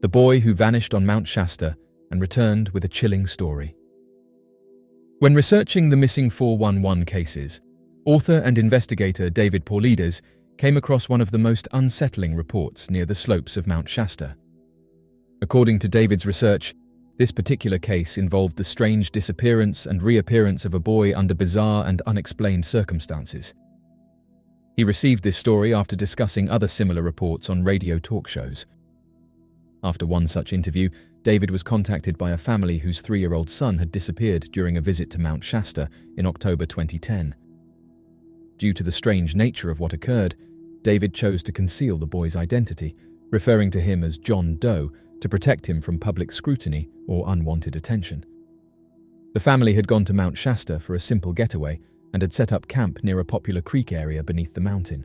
the boy who vanished on Mount Shasta and returned with a chilling story. When researching the missing 411 cases, author and investigator David Paulides came across one of the most unsettling reports near the slopes of Mount Shasta. According to David's research, this particular case involved the strange disappearance and reappearance of a boy under bizarre and unexplained circumstances. He received this story after discussing other similar reports on radio talk shows. After one such interview, David was contacted by a family whose 3-year-old son had disappeared during a visit to Mount Shasta in October 2010. Due to the strange nature of what occurred, David chose to conceal the boy's identity, referring to him as John Doe to protect him from public scrutiny or unwanted attention. The family had gone to Mount Shasta for a simple getaway and had set up camp near a popular creek area beneath the mountain.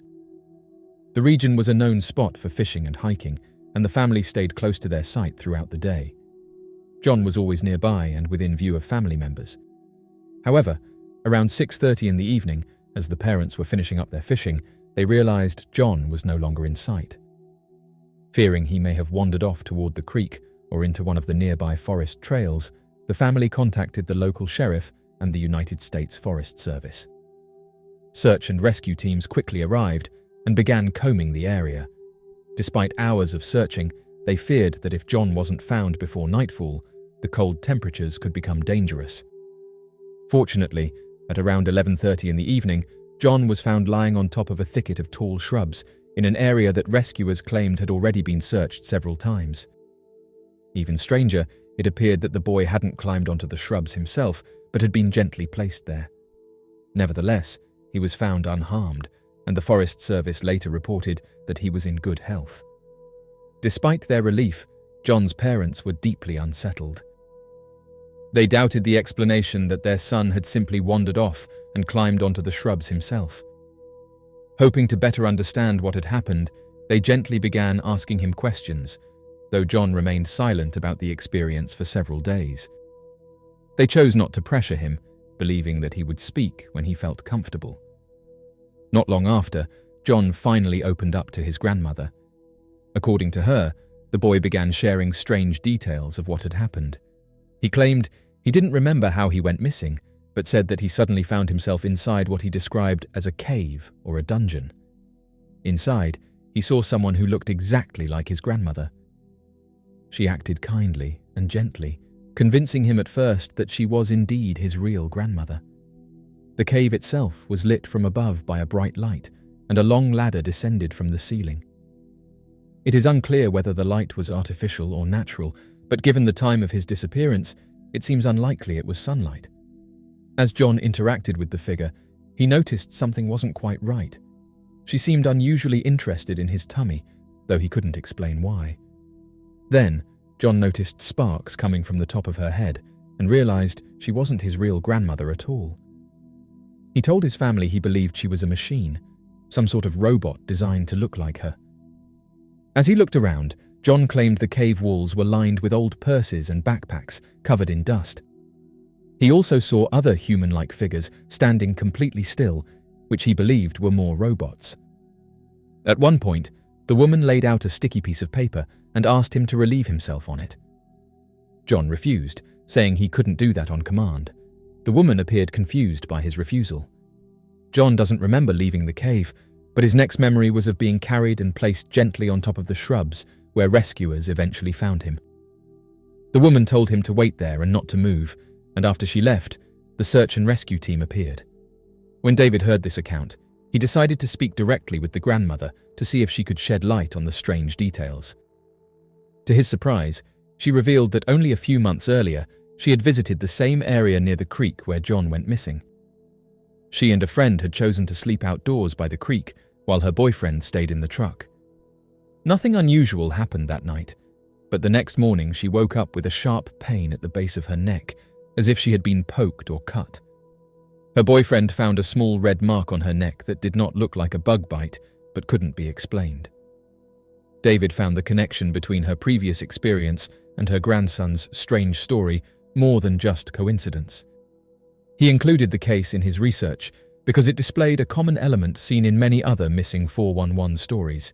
The region was a known spot for fishing and hiking, and the family stayed close to their site throughout the day. John was always nearby and within view of family members. However, around 6:30 in the evening, as the parents were finishing up their fishing, they realized John was no longer in sight. Fearing he may have wandered off toward the creek or into one of the nearby forest trails, the family contacted the local sheriff and the United States Forest Service. Search and rescue teams quickly arrived and began combing the area. Despite hours of searching, they feared that if John wasn't found before nightfall, the cold temperatures could become dangerous. Fortunately, at around 11:30 in the evening, John was found lying on top of a thicket of tall shrubs in an area that rescuers claimed had already been searched several times. Even stranger, it appeared that the boy hadn't climbed onto the shrubs himself, but had been gently placed there. Nevertheless, he was found unharmed, and the Forest Service later reported that he was in good health. Despite their relief, John's parents were deeply unsettled. They doubted the explanation that their son had simply wandered off and climbed onto the shrubs himself. Hoping to better understand what had happened, they gently began asking him questions, though John remained silent about the experience for several days. They chose not to pressure him, believing that he would speak when he felt comfortable. Not long after, John finally opened up to his grandmother. According to her, the boy began sharing strange details of what had happened. He claimed he didn't remember how he went missing, but said that he suddenly found himself inside what he described as a cave or a dungeon. Inside, he saw someone who looked exactly like his grandmother. She acted kindly and gently, convincing him at first that she was indeed his real grandmother. The cave itself was lit from above by a bright light, and a long ladder descended from the ceiling. It is unclear whether the light was artificial or natural, but given the time of his disappearance, it seems unlikely it was sunlight. As John interacted with the figure, he noticed something wasn't quite right. She seemed unusually interested in his tummy, though he couldn't explain why. Then, John noticed sparks coming from the top of her head and realized she wasn't his real grandmother at all. He told his family he believed she was a machine, some sort of robot designed to look like her. As he looked around, John claimed the cave walls were lined with old purses and backpacks covered in dust. He also saw other human-like figures standing completely still, which he believed were more robots. At one point, the woman laid out a sticky piece of paper and asked him to relieve himself on it. John refused, saying he couldn't do that on command. The woman appeared confused by his refusal. John doesn't remember leaving the cave, but his next memory was of being carried and placed gently on top of the shrubs, where rescuers eventually found him. The woman told him to wait there and not to move, and after she left, the search and rescue team appeared. When David heard this account, he decided to speak directly with the grandmother to see if she could shed light on the strange details. To his surprise, she revealed that only a few months earlier, she had visited the same area near the creek where John went missing. She and a friend had chosen to sleep outdoors by the creek while her boyfriend stayed in the truck. Nothing unusual happened that night, but the next morning she woke up with a sharp pain at the base of her neck, as if she had been poked or cut. Her boyfriend found a small red mark on her neck that did not look like a bug bite, but couldn't be explained. David found the connection between her previous experience and her grandson's strange story more than just coincidence. He included the case in his research because it displayed a common element seen in many other missing 411 stories: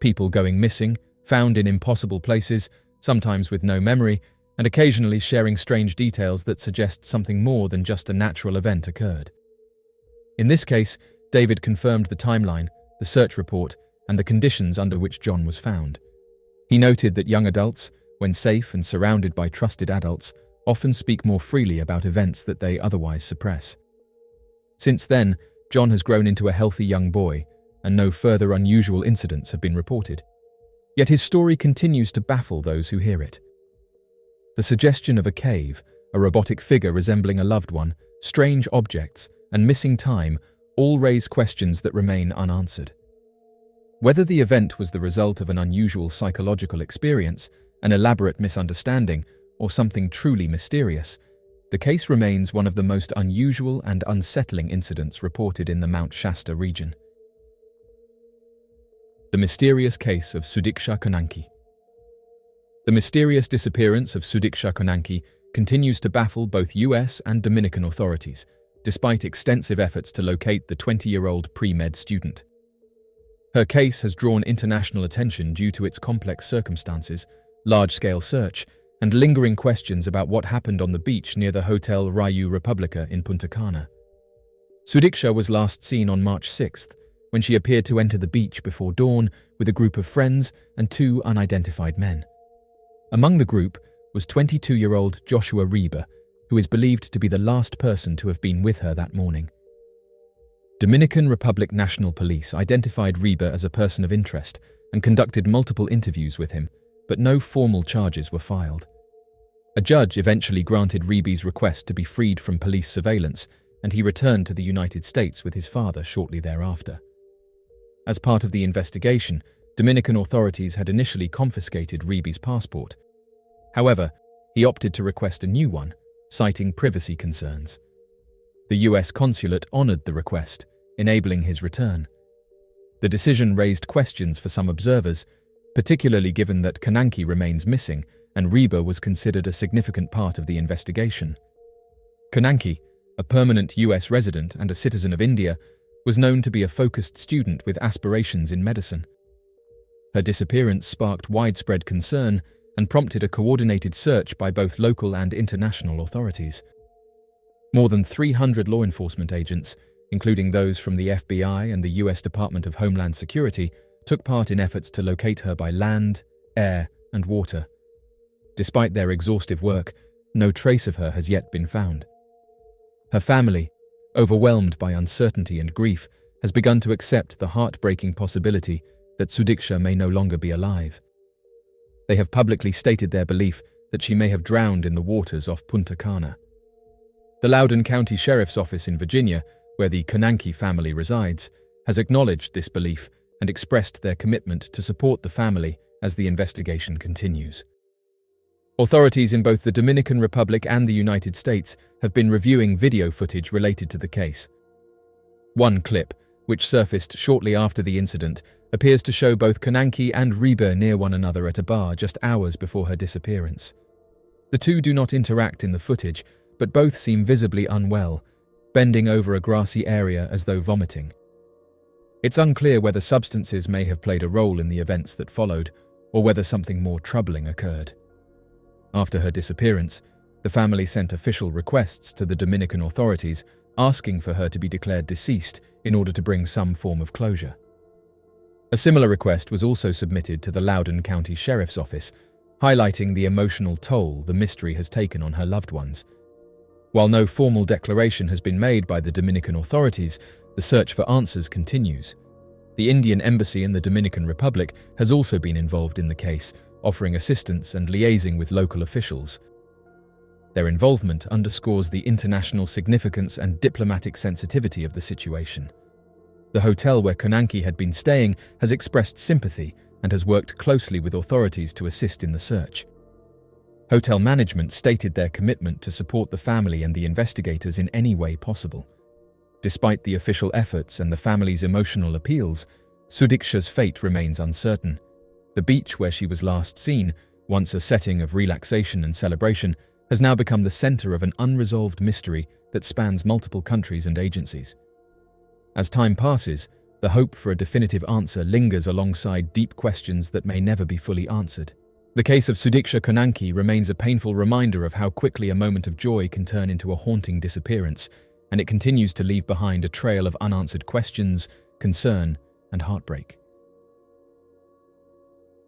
people going missing, found in impossible places, sometimes with no memory, and occasionally sharing strange details that suggest something more than just a natural event occurred. In this case, David confirmed the timeline, the search report, and the conditions under which John was found. He noted that young adults, when safe and surrounded by trusted adults, often speak more freely about events that they otherwise suppress. Since then, John has grown into a healthy young boy, and no further unusual incidents have been reported. Yet his story continues to baffle those who hear it. The suggestion of a cave, a robotic figure resembling a loved one, strange objects, and missing time all raise questions that remain unanswered. Whether the event was the result of an unusual psychological experience, an elaborate misunderstanding, or something truly mysterious, the case remains one of the most unusual and unsettling incidents reported in the Mount Shasta region. The mysterious case of Sudika Kananki. The mysterious disappearance of Sudika Kananki continues to baffle both US and Dominican authorities, despite extensive efforts to locate the 20-year-old pre-med student. Her case has drawn international attention due to its complex circumstances, large-scale search, and lingering questions about what happened on the beach near the Hotel Rayu Republica in Punta Cana. Sudika was last seen on March 6th, when she appeared to enter the beach before dawn with a group of friends and 2 unidentified men. Among the group was 22-year-old Joshua Reer, who is believed to be the last person to have been with her that morning. Dominican Republic National Police identified Reer as a person of interest and conducted multiple interviews with him, but no formal charges were filed. A judge eventually granted Reer's request to be freed from police surveillance, and he returned to the United States with his father shortly thereafter. As part of the investigation, Dominican authorities had initially confiscated Reer's passport. However, he opted to request a new one, citing privacy concerns. The US consulate honored the request, enabling his return. The decision raised questions for some observers, particularly given that Kananki remains missing and Reer was considered a significant part of the investigation. Kananki, a permanent US resident and a citizen of India, was known to be a focused student with aspirations in medicine. Her disappearance sparked widespread concern and prompted a coordinated search by both local and international authorities. More than 300 law enforcement agents, including those from the FBI and the US Department of Homeland Security, took part in efforts to locate her by land, air, and water. Despite their exhaustive work, no trace of her has yet been found. Her family, overwhelmed by uncertainty and grief, has begun to accept the heartbreaking possibility that Sudika may no longer be alive. They have publicly stated their belief that she may have drowned in the waters off Punta Cana. The Loudoun County Sheriff's Office in Virginia, where the Kananki family resides, has acknowledged this belief and expressed their commitment to support the family as the investigation continues. Authorities in both the Dominican Republic and the United States have been reviewing video footage related to the case. One clip, which surfaced shortly after the incident, appears to show both Kananki and Reer near one another at a bar just hours before her disappearance. The two do not interact in the footage, but both seem visibly unwell, bending over a grassy area as though vomiting. It's unclear whether substances may have played a role in the events that followed, or whether something more troubling occurred. After her disappearance, the family sent official requests to the Dominican authorities asking for her to be declared deceased in order to bring some form of closure. A similar request was also submitted to the Loudoun County Sheriff's Office, highlighting the emotional toll the mystery has taken on her loved ones. While no formal declaration has been made by the Dominican authorities, the search for answers continues. The Indian Embassy in the Dominican Republic has also been involved in the case, offering assistance and liaising with local officials. Their involvement underscores the international significance and diplomatic sensitivity of the situation. The hotel where Kananki had been staying has expressed sympathy and has worked closely with authorities to assist in the search. Hotel management stated their commitment to support the family and the investigators in any way possible. Despite the official efforts and the family's emotional appeals, Sudika's fate remains uncertain. The beach where she was last seen, once a setting of relaxation and celebration, has now become the center of an unresolved mystery that spans multiple countries and agencies. As time passes, the hope for a definitive answer lingers alongside deep questions that may never be fully answered. The case of Sudika Kananki remains a painful reminder of how quickly a moment of joy can turn into a haunting disappearance, and it continues to leave behind a trail of unanswered questions, concern, and heartbreak.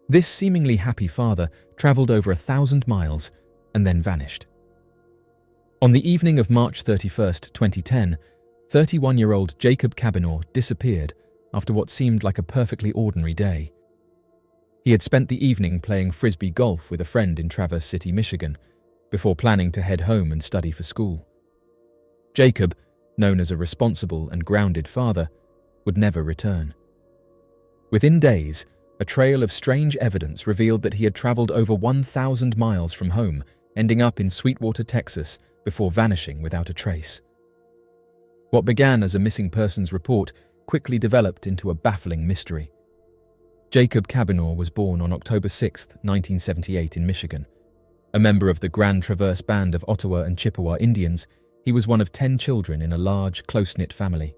This seemingly happy father travelled over 1,000 miles and then vanished. On the evening of March 31st, 2010, 31-year-old Jacob Kavanaaugh disappeared after what seemed like a perfectly ordinary day. He had spent the evening playing frisbee golf with a friend in Traverse City, Michigan, before planning to head home and study for school. Jacob, known as a responsible and grounded father, would never return. Within days, a trail of strange evidence revealed that he had traveled over 1,000 miles from home, ending up in Sweetwater, Texas, before vanishing without a trace. What began as a missing persons report quickly developed into a baffling mystery. Jacob Kavanaaugh was born on October 6, 1978 in Michigan. A member of the Grand Traverse Band of Ottawa and Chippewa Indians, he was one of 10 children in a large, close-knit family.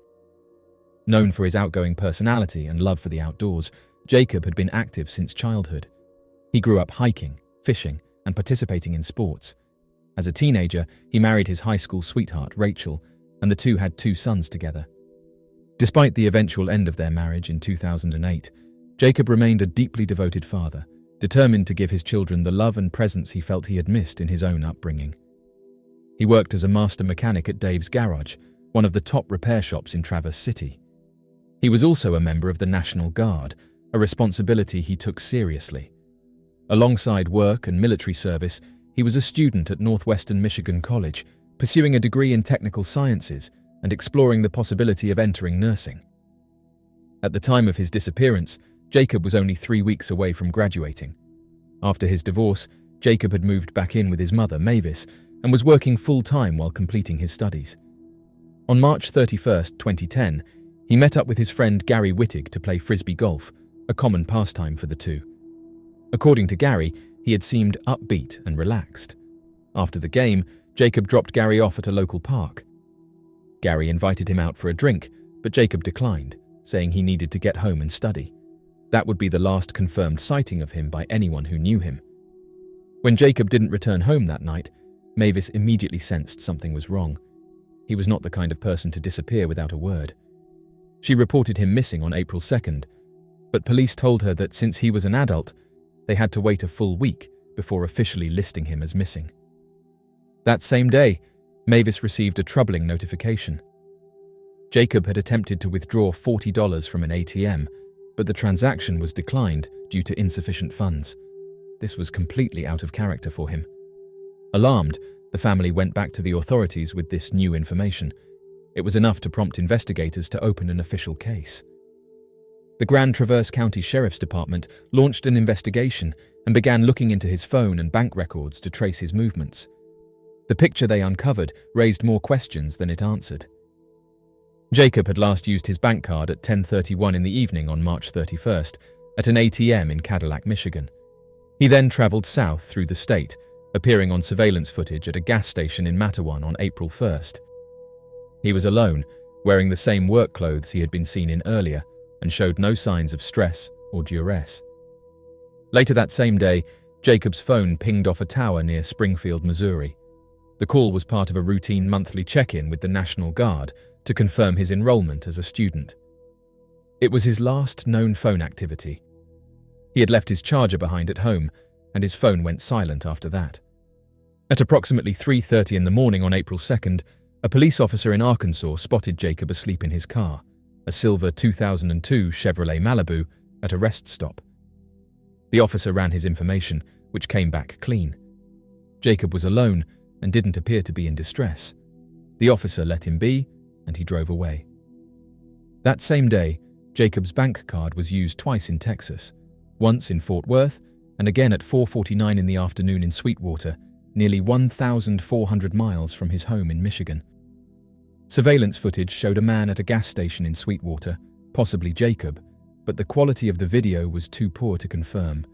Known for his outgoing personality and love for the outdoors, Jacob had been active since childhood. He grew up hiking, fishing, and participating in sports. As a teenager, he married his high school sweetheart, Rachel, and the two had 2 sons together. Despite the eventual end of their marriage in 2008, Jacob remained a deeply devoted father, determined to give his children the love and presence he felt he had missed in his own upbringing. He worked as a master mechanic at Dave's Garage, one of the top repair shops in Traverse City. He was also a member of the National Guard, a responsibility he took seriously. Alongside work and military service, he was a student at Northwestern Michigan College, pursuing a degree in technical sciences and exploring the possibility of entering nursing. At the time of his disappearance, Jacob was only 3 weeks away from graduating. After his divorce, Jacob had moved back in with his mother, Mavis, and was working full-time while completing his studies. On March 31st, 2010, he met up with his friend Gary Wittig to play frisbee golf, a common pastime for the two. According to Gary, he had seemed upbeat and relaxed. After the game, Jacob dropped Gary off at a local park. Gary invited him out for a drink, but Jacob declined, saying he needed to get home and study. That would be the last confirmed sighting of him by anyone who knew him. When Jacob didn't return home that night, Mavis immediately sensed something was wrong. He was not the kind of person to disappear without a word. She reported him missing on April 2nd, but police told her that since he was an adult, they had to wait a full week before officially listing him as missing. That same day, Mavis received a troubling notification. Jacob had attempted to withdraw $40 from an ATM, but the transaction was declined due to insufficient funds. This was completely out of character for him. Alarmed, the family went back to the authorities with this new information. It was enough to prompt investigators to open an official case. The Grand Traverse County Sheriff's Department launched an investigation and began looking into his phone and bank records to trace his movements. The picture they uncovered raised more questions than it answered. Jacob had last used his bank card at 10:31 in the evening on March 31st at an ATM in Cadillac, Michigan. He then traveled south through the state, appearing on surveillance footage at a gas station in Matawan on April 1st. He was alone, wearing the same work clothes he had been seen in earlier, and showed no signs of stress or duress. Later that same day, Jacob's phone pinged off a tower near Springfield, Missouri. The call was part of a routine monthly check-in with the National Guard to confirm his enrollment as a student. It was his last known phone activity. He had left his charger behind at home, and his phone went silent after that. At approximately 3:30 in the morning on April 2nd, a police officer in Arkansas spotted Jacob asleep in his car, a silver 2002 Chevrolet Malibu, at a rest stop. The officer ran his information, which came back clean. Jacob was alone and didn't appear to be in distress. The officer let him be, and he drove away. That same day, Jacob's bank card was used twice in Texas, once in Fort Worth and again at 4:49 in the afternoon in Sweetwater, nearly 1,400 miles from his home in Michigan. Surveillance footage showed a man at a gas station in Sweetwater, possibly Jacob, but the quality of the video was too poor to confirm.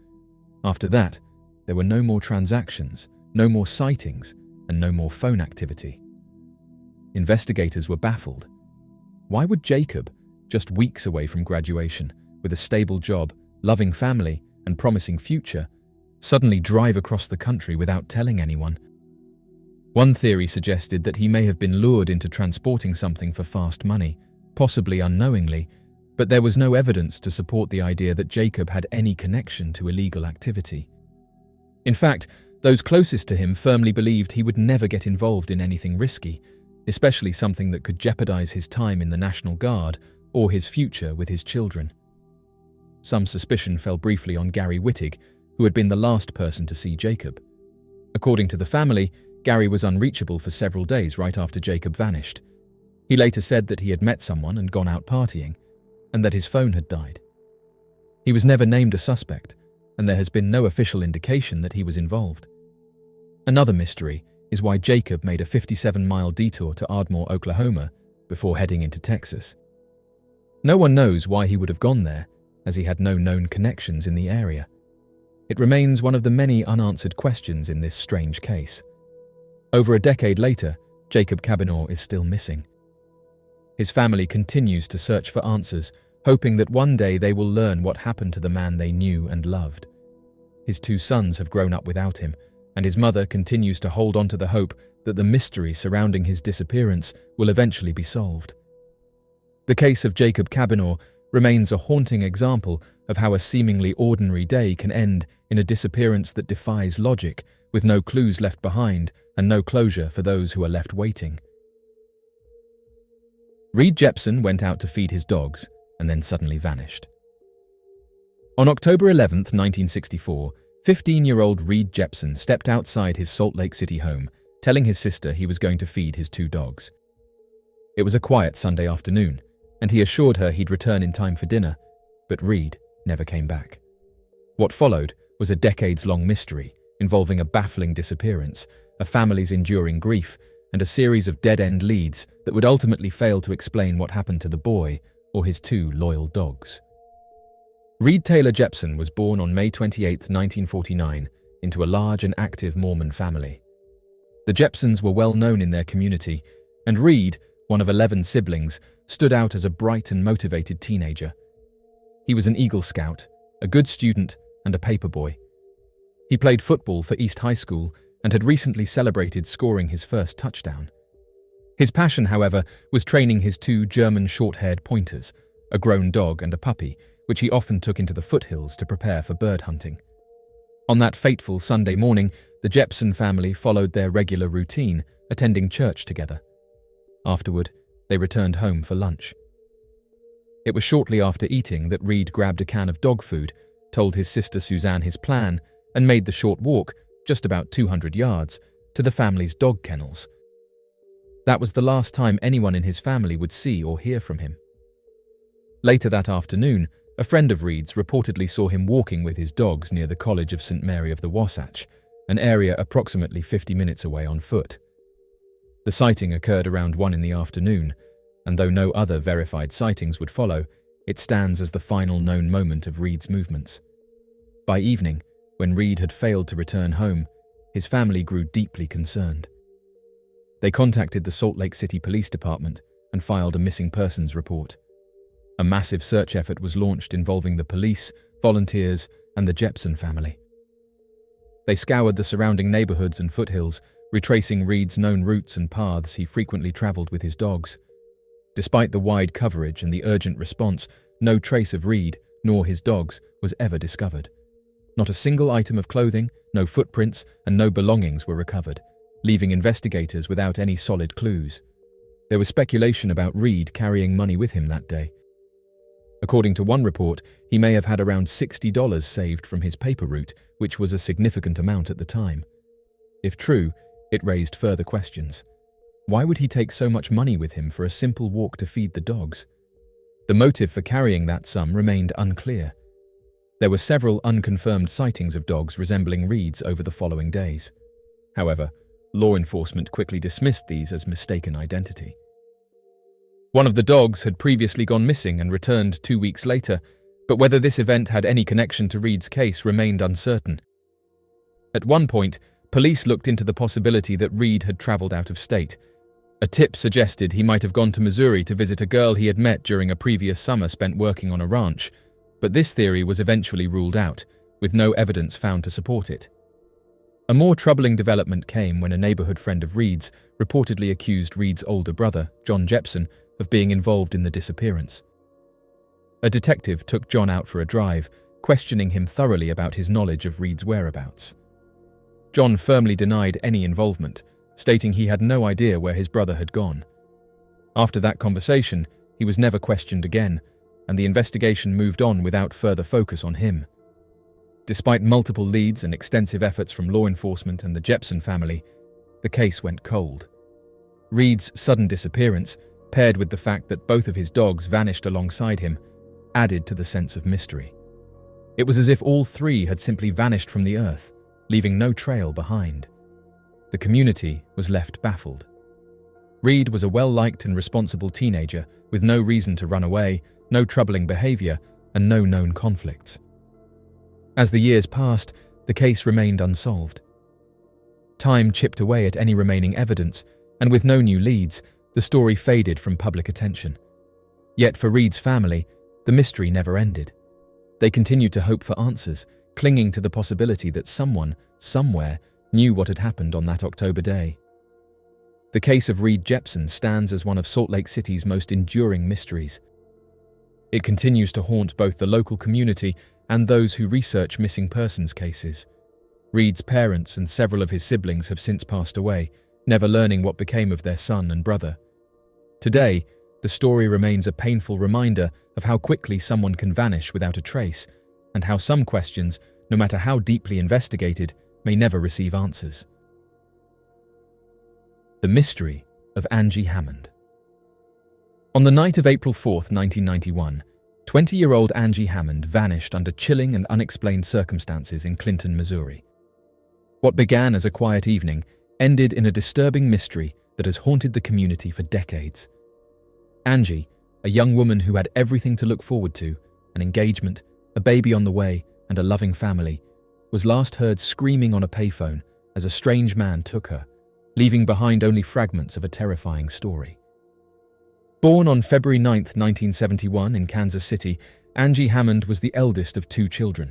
After that, there were no more transactions, no more sightings, and no more phone activity. Investigators were baffled. Why would Jacob, just weeks away from graduation, with a stable job, loving family, and promising future, suddenly drive across the country without telling anyone? One theory suggested that he may have been lured into transporting something for fast money, possibly unknowingly, but there was no evidence to support the idea that Jacob had any connection to illegal activity. In fact, those closest to him firmly believed he would never get involved in anything risky, especially something that could jeopardize his time in the National Guard or his future with his children. Some suspicion fell briefly on Gary Wittig, who had been the last person to see Jacob. According to the family, Gary was unreachable for several days right after Jacob vanished. He later said that he had met someone and gone out partying, and that his phone had died. He was never named a suspect, and there has been no official indication that he was involved. Another mystery is why Jacob made a 57-mile detour to Ardmore, Oklahoma, before heading into Texas. No one knows why he would have gone there, as he had no known connections in the area. It remains one of the many unanswered questions in this strange case. Over a decade later, Jacob Kavanaaugh is still missing. His family continues to search for answers, hoping that one day they will learn what happened to the man they knew and loved. His 2 sons have grown up without him, and his mother continues to hold on to the hope that the mystery surrounding his disappearance will eventually be solved. The case of Jacob Kavanagh remains a haunting example of how a seemingly ordinary day can end in a disappearance that defies logic, with no clues left behind and no closure for those who are left waiting. Reer Jeepson went out to feed his dogs and then suddenly vanished. On October 11, 1964, 15-year-old Reer Jeepson stepped outside his Salt Lake City home, telling his sister he was going to feed his 2 dogs. It was a quiet Sunday afternoon, and he assured her he'd return in time for dinner, but Reer never came back. What followed was a decades-long mystery involving a baffling disappearance, a family's enduring grief, and a series of dead-end leads that would ultimately fail to explain what happened to the boy or his 2 loyal dogs. Reer Taylor Jeepson was born on May 28, 1949, into a large and active Mormon family. The Jeepsons were well known in their community, and Reer, one of 11 siblings, stood out as a bright and motivated teenager. He was an Eagle Scout, a good student, and a paperboy. He played football for East High School and had recently celebrated scoring his first touchdown. His passion, however, was training his 2 German short-haired pointers, a grown dog and a puppy, which he often took into the foothills to prepare for bird hunting. On that fateful Sunday morning, the Jeepson family followed their regular routine, attending church together. Afterward, they returned home for lunch. It was shortly after eating that Reer grabbed a can of dog food, told his sister Suzanne his plan, and made the short walk, just about 200 yards, to the family's dog kennels. That was the last time anyone in his family would see or hear from him. Later that afternoon, a friend of Reer's reportedly saw him walking with his dogs near the College of St. Mary of the Wasatch, an area approximately 50 minutes away on foot. The sighting occurred around 1 in the afternoon, and though no other verified sightings would follow, it stands as the final known moment of Reer's movements. By evening, when Reer had failed to return home, his family grew deeply concerned. They contacted the Salt Lake City Police Department and filed a missing persons report. A massive search effort was launched involving the police, volunteers, and the Jeepson family. They scoured the surrounding neighborhoods and foothills, retracing Reer's known routes and paths he frequently traveled with his dogs. Despite the wide coverage and the urgent response, no trace of Reer, nor his dogs, was ever discovered. Not a single item of clothing, no footprints, and no belongings were recovered, leaving investigators without any solid clues. There was speculation about Reer carrying money with him that day. According to one report, he may have had around $60 saved from his paper route, which was a significant amount at the time. If true, it raised further questions. Why would he take so much money with him for a simple walk to feed the dogs? The motive for carrying that sum remained unclear. There were several unconfirmed sightings of dogs resembling Reer's over the following days. However, law enforcement quickly dismissed these as mistaken identity. One of the dogs had previously gone missing and returned 2 weeks later, but whether this event had any connection to Reer's case remained uncertain. At one point, police looked into the possibility that Reer had traveled out of state. A tip suggested he might have gone to Missouri to visit a girl he had met during a previous summer spent working on a ranch, but this theory was eventually ruled out, with no evidence found to support it. A more troubling development came when a neighborhood friend of Reed's reportedly accused Reed's older brother, John Jeepson, of being involved in the disappearance. A detective took John out for a drive, questioning him thoroughly about his knowledge of Reed's whereabouts. John firmly denied any involvement, stating he had no idea where his brother had gone. After that conversation, he was never questioned again, and the investigation moved on without further focus on him. Despite multiple leads and extensive efforts from law enforcement and the Jeepson family, the case went cold. Reed's sudden disappearance, paired with the fact that both of his dogs vanished alongside him, added to the sense of mystery. It was as if all three had simply vanished from the earth, leaving no trail behind. The community was left baffled. Reed was a well-liked and responsible teenager with no reason to run away, no troubling behavior, and no known conflicts. As the years passed, the case remained unsolved. Time chipped away at any remaining evidence, and with no new leads, the story faded from public attention. Yet for Reed's family, the mystery never ended. They continued to hope for answers, clinging to the possibility that someone, somewhere, knew what had happened on that October day. The case of Reed Jeepson stands as one of Salt Lake City's most enduring mysteries. It continues to haunt both the local community and those who research missing persons cases. Reed's parents and several of his siblings have since passed away, never learning what became of their son and brother. Today, the story remains a painful reminder of how quickly someone can vanish without a trace, and how some questions, no matter how deeply investigated, may never receive answers. The mystery of Angie Hammond. On the night of April 4, 1991, 20-year-old Angie Hammond vanished under chilling and unexplained circumstances in Clinton, Missouri. What began as a quiet evening ended in a disturbing mystery that has haunted the community for decades. Angie, a young woman who had everything to look forward to, an engagement, a baby on the way, and a loving family, was last heard screaming on a payphone as a strange man took her, leaving behind only fragments of a terrifying story. Born on February 9, 1971 in Kansas City, Angie Hammond was the eldest of two children.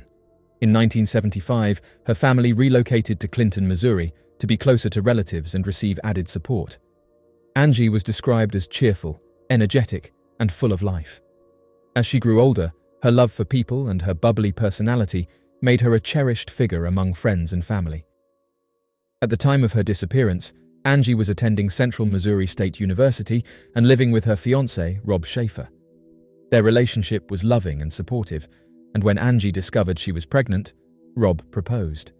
In 1975, her family relocated to Clinton, Missouri, to be closer to relatives and receive added support. Angie was described as cheerful, energetic, and full of life. As she grew older, her love for people and her bubbly personality made her a cherished figure among friends and family. At the time of her disappearance, Angie was attending Central Missouri State University and living with her fiancé, Rob Schaefer. Their relationship was loving and supportive, and when Angie discovered she was pregnant, Rob proposed.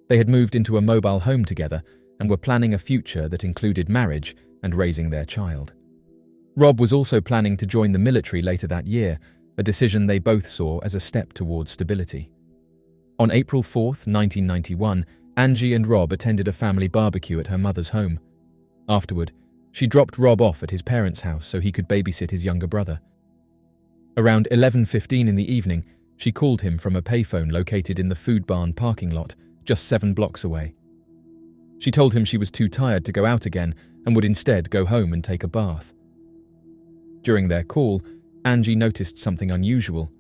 They had moved into a mobile home together and were planning a future that included marriage and raising their child. Rob was also planning to join the military later that year, a decision they both saw as a step towards stability. On April 4, 1991, Angie and Rob attended a family barbecue at her mother's home. Afterward, she dropped Rob off at his parents' house so he could babysit his younger brother. Around 11:15 in the evening, she called him from a payphone located in the food barn parking lot, just 7 blocks away. She told him she was too tired to go out again and would instead go home and take a bath. During their call, Angie noticed something unusual.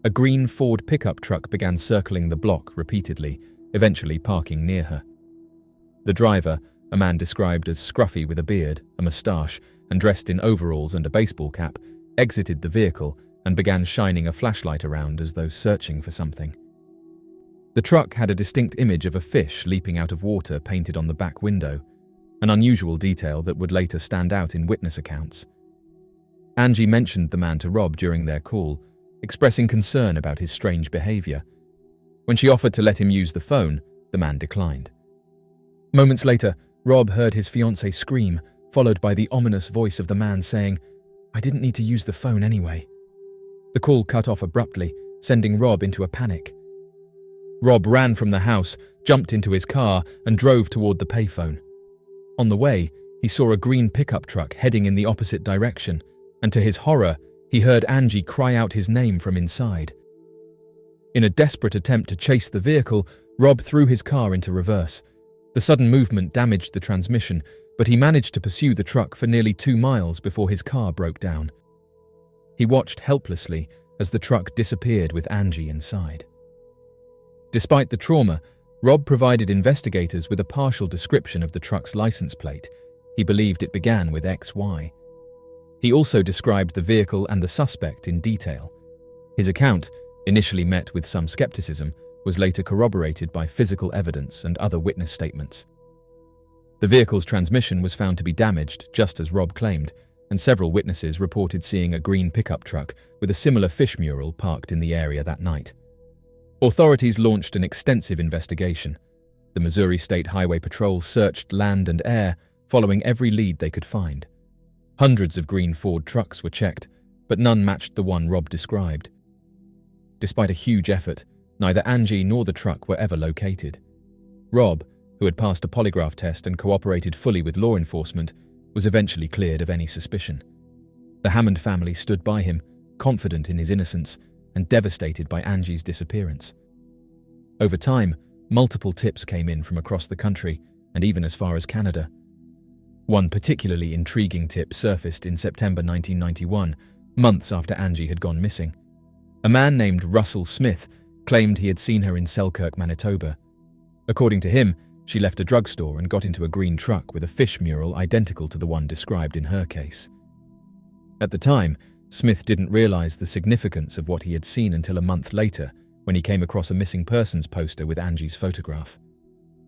A green Ford pickup truck began circling the block repeatedly, eventually parking near her. The driver, a man described as scruffy with a beard, a moustache, and dressed in overalls and a baseball cap, exited the vehicle and began shining a flashlight around as though searching for something. The truck had a distinct image of a fish leaping out of water painted on the back window, an unusual detail that would later stand out in witness accounts. Angie mentioned the man to Rob during their call, expressing concern about his strange behavior. When she offered to let him use the phone, the man declined. Moments later, Rob heard his fiancée scream, followed by the ominous voice of the man saying, "I didn't need to use the phone anyway." The call cut off abruptly, sending Rob into a panic. Rob ran from the house, jumped into his car, and drove toward the payphone. On the way, he saw a green pickup truck heading in the opposite direction, and to his horror, he heard Angie cry out his name from inside. In a desperate attempt to chase the vehicle, Rob threw his car into reverse. The sudden movement damaged the transmission, but he managed to pursue the truck for nearly 2 miles before his car broke down. He watched helplessly as the truck disappeared with Angie inside. Despite the trauma, Rob provided investigators with a partial description of the truck's license plate. He believed it began with XY. He also described the vehicle and the suspect in detail. His account, initially met with some skepticism, was later corroborated by physical evidence and other witness statements. The vehicle's transmission was found to be damaged, just as Rob claimed, and several witnesses reported seeing a green pickup truck with a similar fish mural parked in the area that night. Authorities launched an extensive investigation. The Missouri State Highway Patrol searched land and air, following every lead they could find. Hundreds of green Ford trucks were checked, but none matched the one Rob described. Despite a huge effort, neither Angie nor the truck were ever located. Rob, who had passed a polygraph test and cooperated fully with law enforcement, was eventually cleared of any suspicion. The Hammond family stood by him, confident in his innocence and devastated by Angie's disappearance. Over time, multiple tips came in from across the country and even as far as Canada. One particularly intriguing tip surfaced in September 1991, months after Angie had gone missing. A man named Russell Smith claimed he had seen her in Selkirk, Manitoba. According to him, she left a drugstore and got into a green truck with a fish mural identical to the one described in her case. At the time, Smith didn't realize the significance of what he had seen until a month later, when he came across a missing persons poster with Angie's photograph.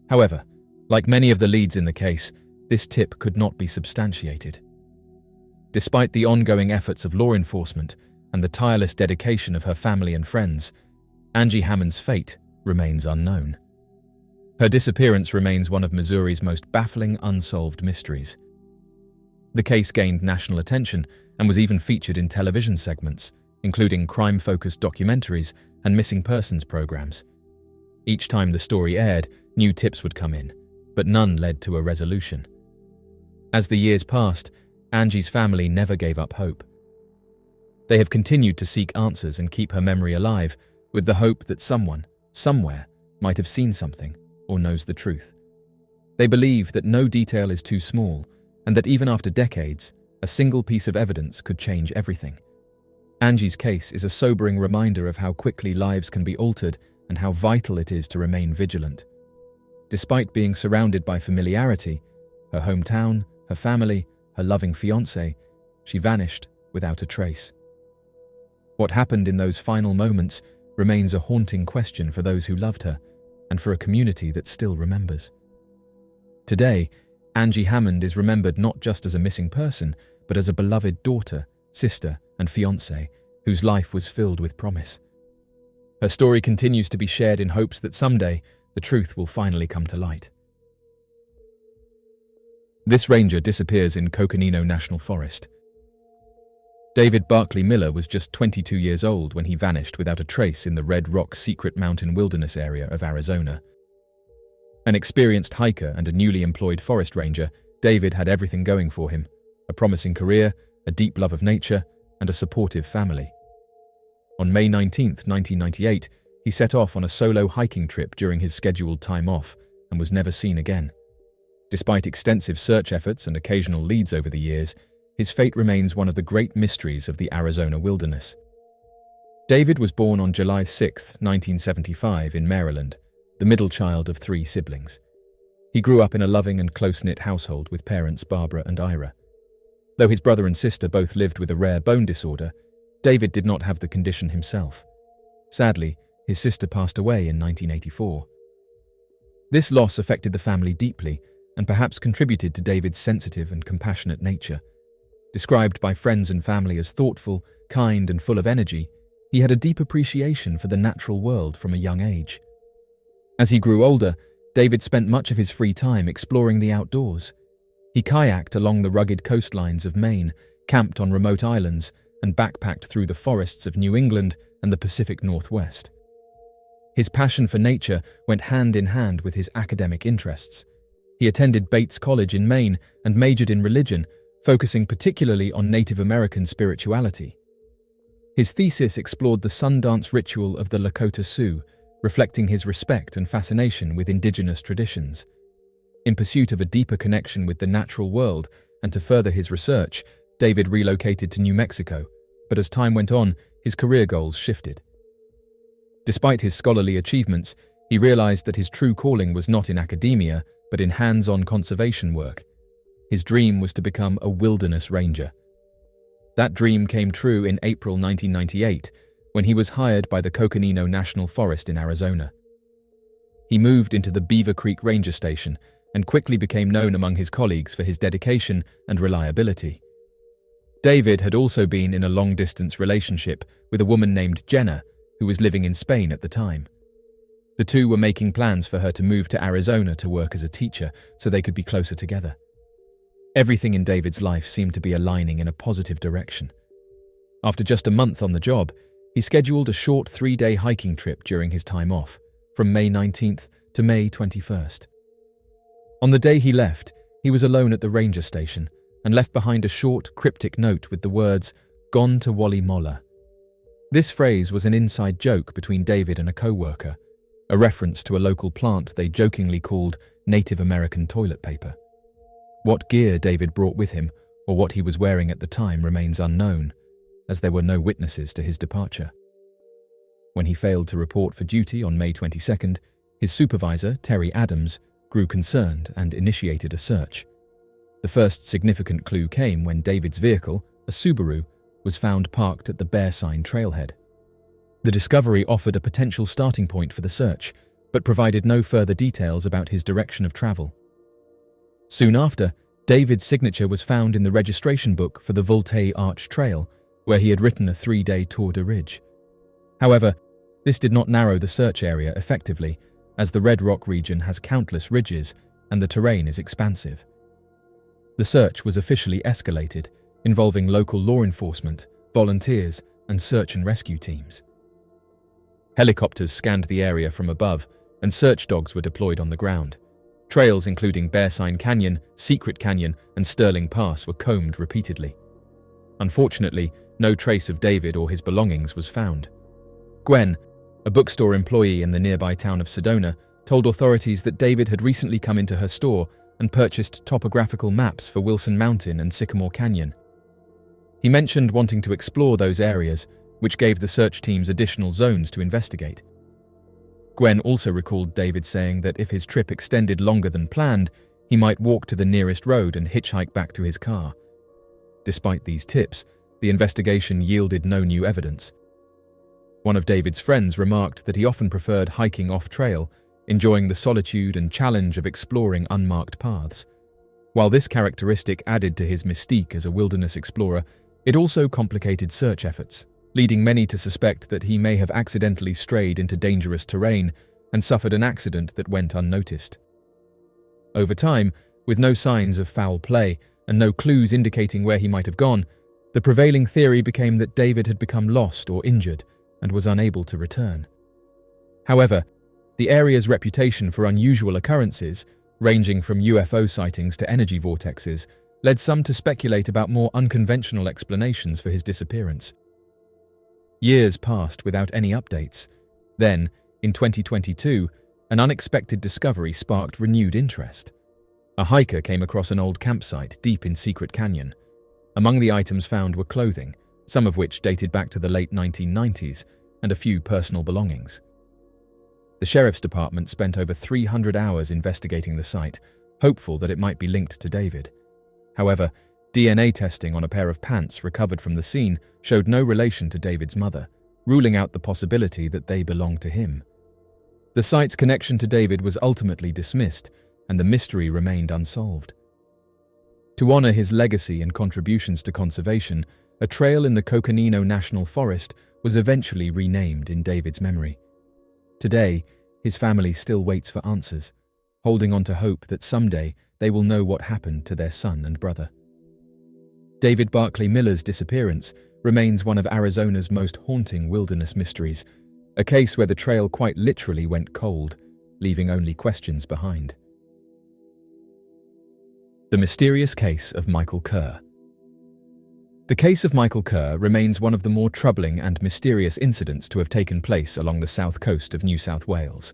However, like many of the leads in the case, this tip could not be substantiated. Despite the ongoing efforts of law enforcement and the tireless dedication of her family and friends, Angie Hammond's fate remains unknown. Her disappearance remains one of Missouri's most baffling unsolved mysteries. The case gained national attention and was even featured in television segments, including crime-focused documentaries and missing persons programs. Each time the story aired, new tips would come in, but none led to a resolution. As the years passed, Angie's family never gave up hope. They have continued to seek answers and keep her memory alive, with the hope that someone, somewhere, might have seen something or knows the truth. They believe that no detail is too small, and that even after decades, a single piece of evidence could change everything. Angie's case is a sobering reminder of how quickly lives can be altered and how vital it is to remain vigilant. Despite being surrounded by familiarity, her hometown, her family, her loving fiancé, she vanished without a trace. What happened in those final moments remains a haunting question for those who loved her, and for a community that still remembers. Today, Angie Hammond is remembered not just as a missing person, but as a beloved daughter, sister, and fiancé whose life was filled with promise. Her story continues to be shared in hopes that someday the truth will finally come to light. This ranger disappears in Coconino National Forest. David Barclay Miller was just 22 years old when he vanished without a trace in the Red Rock Secret Mountain Wilderness area of Arizona. An experienced hiker and a newly employed forest ranger, David had everything going for him: a promising career, a deep love of nature, and a supportive family. On May 19, 1998, he set off on a solo hiking trip during his scheduled time off and was never seen again. Despite extensive search efforts and occasional leads over the years, his fate remains one of the great mysteries of the Arizona wilderness. David was born on July 6, 1975, in Maryland, the middle child of 3 siblings. He grew up in a loving and close-knit household with parents Barbara and Ira. Though his brother and sister both lived with a rare bone disorder, David did not have the condition himself. Sadly, his sister passed away in 1984. This loss affected the family deeply and perhaps contributed to David's sensitive and compassionate nature. Described by friends and family as thoughtful, kind, and full of energy, he had a deep appreciation for the natural world from a young age. As he grew older, David spent much of his free time exploring the outdoors. He kayaked along the rugged coastlines of Maine, camped on remote islands, and backpacked through the forests of New England and the Pacific Northwest. His passion for nature went hand in hand with his academic interests. He attended Bates College in Maine and majored in religion, focusing particularly on Native American spirituality. His thesis explored the Sundance ritual of the Lakota Sioux, reflecting his respect and fascination with indigenous traditions. In pursuit of a deeper connection with the natural world and to further his research, David relocated to New Mexico, but as time went on, his career goals shifted. Despite his scholarly achievements, He realized that his true calling was not in academia, but in hands-on conservation work. His dream was to become a wilderness ranger. That dream came true in April 1998, when he was hired by the Coconino National Forest in Arizona. He moved into the Beaver Creek Ranger Station and quickly became known among his colleagues for his dedication and reliability. David had also been in a long-distance relationship with a woman named Jenna, who was living in Spain at the time. The two were making plans for her to move to Arizona to work as a teacher so they could be closer together. Everything in David's life seemed to be aligning in a positive direction. After just a month on the job, he scheduled a short 3-day hiking trip during his time off, from May 19th to May 21st. On the day he left, he was alone at the ranger station and left behind a short, cryptic note with the words, "Gone to Wally Moller." This phrase was an inside joke between David and a co-worker, a reference to a local plant they jokingly called Native American toilet paper. What gear David brought with him, or what he was wearing at the time, remains unknown, as there were no witnesses to his departure. When he failed to report for duty on May 22nd, his supervisor, Terry Adams, grew concerned and initiated a search. The first significant clue came when David's vehicle, a Subaru, was found parked at the Bear Sign trailhead. The discovery offered a potential starting point for the search, but provided no further details about his direction of travel. Soon after, David's signature was found in the registration book for the Voltaire Arch Trail, where he had written a 3-day Tour de Ridge. However, this did not narrow the search area effectively, as the Red Rock region has countless ridges and the terrain is expansive. The search was officially escalated, involving local law enforcement, volunteers, and search and rescue teams. Helicopters scanned the area from above, and search dogs were deployed on the ground. Trails including Bear Sign Canyon, Secret Canyon, and Sterling Pass were combed repeatedly. Unfortunately, no trace of David or his belongings was found. Gwen, a bookstore employee in the nearby town of Sedona, told authorities that David had recently come into her store and purchased topographical maps for Wilson Mountain and Sycamore Canyon. He mentioned wanting to explore those areas, which gave the search teams additional zones to investigate. Gwen also recalled David saying that if his trip extended longer than planned, he might walk to the nearest road and hitchhike back to his car. Despite these tips, the investigation yielded no new evidence. One of David's friends remarked that he often preferred hiking off-trail, enjoying the solitude and challenge of exploring unmarked paths. While this characteristic added to his mystique as a wilderness explorer, it also complicated search efforts, leading many to suspect that he may have accidentally strayed into dangerous terrain and suffered an accident that went unnoticed. Over time, with no signs of foul play and no clues indicating where he might have gone, the prevailing theory became that David had become lost or injured and was unable to return. However, the area's reputation for unusual occurrences, ranging from UFO sightings to energy vortexes, led some to speculate about more unconventional explanations for his disappearance. Years passed without any updates. Then, in 2022, an unexpected discovery sparked renewed interest. A hiker came across an old campsite deep in Secret Canyon. Among the items found were clothing, some of which dated back to the late 1990s, and a few personal belongings. The sheriff's department spent over 300 hours investigating the site, hopeful that it might be linked to David. However, DNA testing on a pair of pants recovered from the scene showed no relation to David's mother, ruling out the possibility that they belonged to him. The site's connection to David was ultimately dismissed, and the mystery remained unsolved. To honor his legacy and contributions to conservation, a trail in the Coconino National Forest was eventually renamed in David's memory. Today, his family still waits for answers, holding on to hope that someday they will know what happened to their son and brother. David Barclay Miller's disappearance remains one of Arizona's most haunting wilderness mysteries, a case where the trail quite literally went cold, leaving only questions behind. The mysterious case of Michael Kerr. The case of Michael Kerr remains one of the more troubling and mysterious incidents to have taken place along the south coast of New South Wales.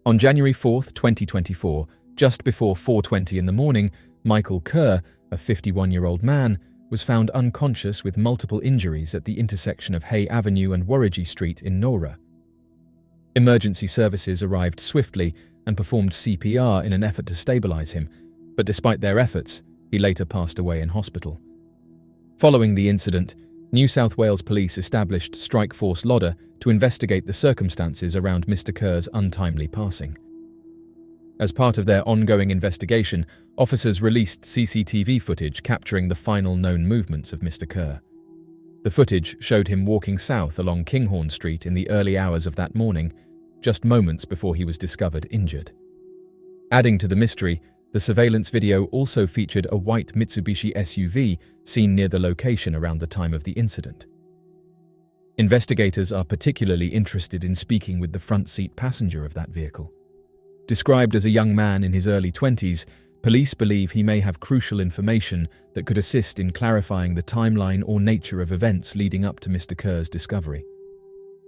On January 4, 2024, just before 4:20 in the morning, Michael Kerr, a 51-year-old man, was found unconscious with multiple injuries at the intersection of Hay Avenue and Warragee Street in Nora. Emergency services arrived swiftly and performed CPR in an effort to stabilize him, but despite their efforts, he later passed away in hospital. Following the incident, New South Wales Police established Strike Force Lodder to investigate the circumstances around Mr. Kerr's untimely passing. As part of their ongoing investigation, officers released CCTV footage capturing the final known movements of Mr. Kerr. The footage showed him walking south along Kinghorn Street in the early hours of that morning, just moments before he was discovered injured. Adding to the mystery, the surveillance video also featured a white Mitsubishi SUV seen near the location around the time of the incident. Investigators are particularly interested in speaking with the front seat passenger of that vehicle. Described as a young man in his early 20s, police believe he may have crucial information that could assist in clarifying the timeline or nature of events leading up to Mr. Kerr's discovery.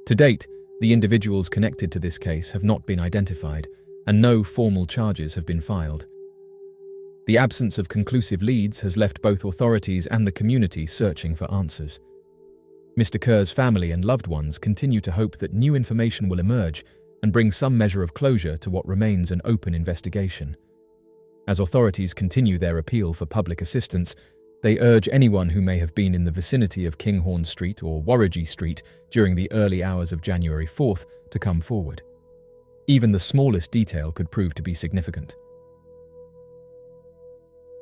To date, the individuals connected to this case have not been identified, and no formal charges have been filed. The absence of conclusive leads has left both authorities and the community searching for answers. Mr. Kerr's family and loved ones continue to hope that new information will emerge and bring some measure of closure to what remains an open investigation. As authorities continue their appeal for public assistance, they urge anyone who may have been in the vicinity of Kinghorn Street or Warragee Street during the early hours of January 4th to come forward. Even the smallest detail could prove to be significant.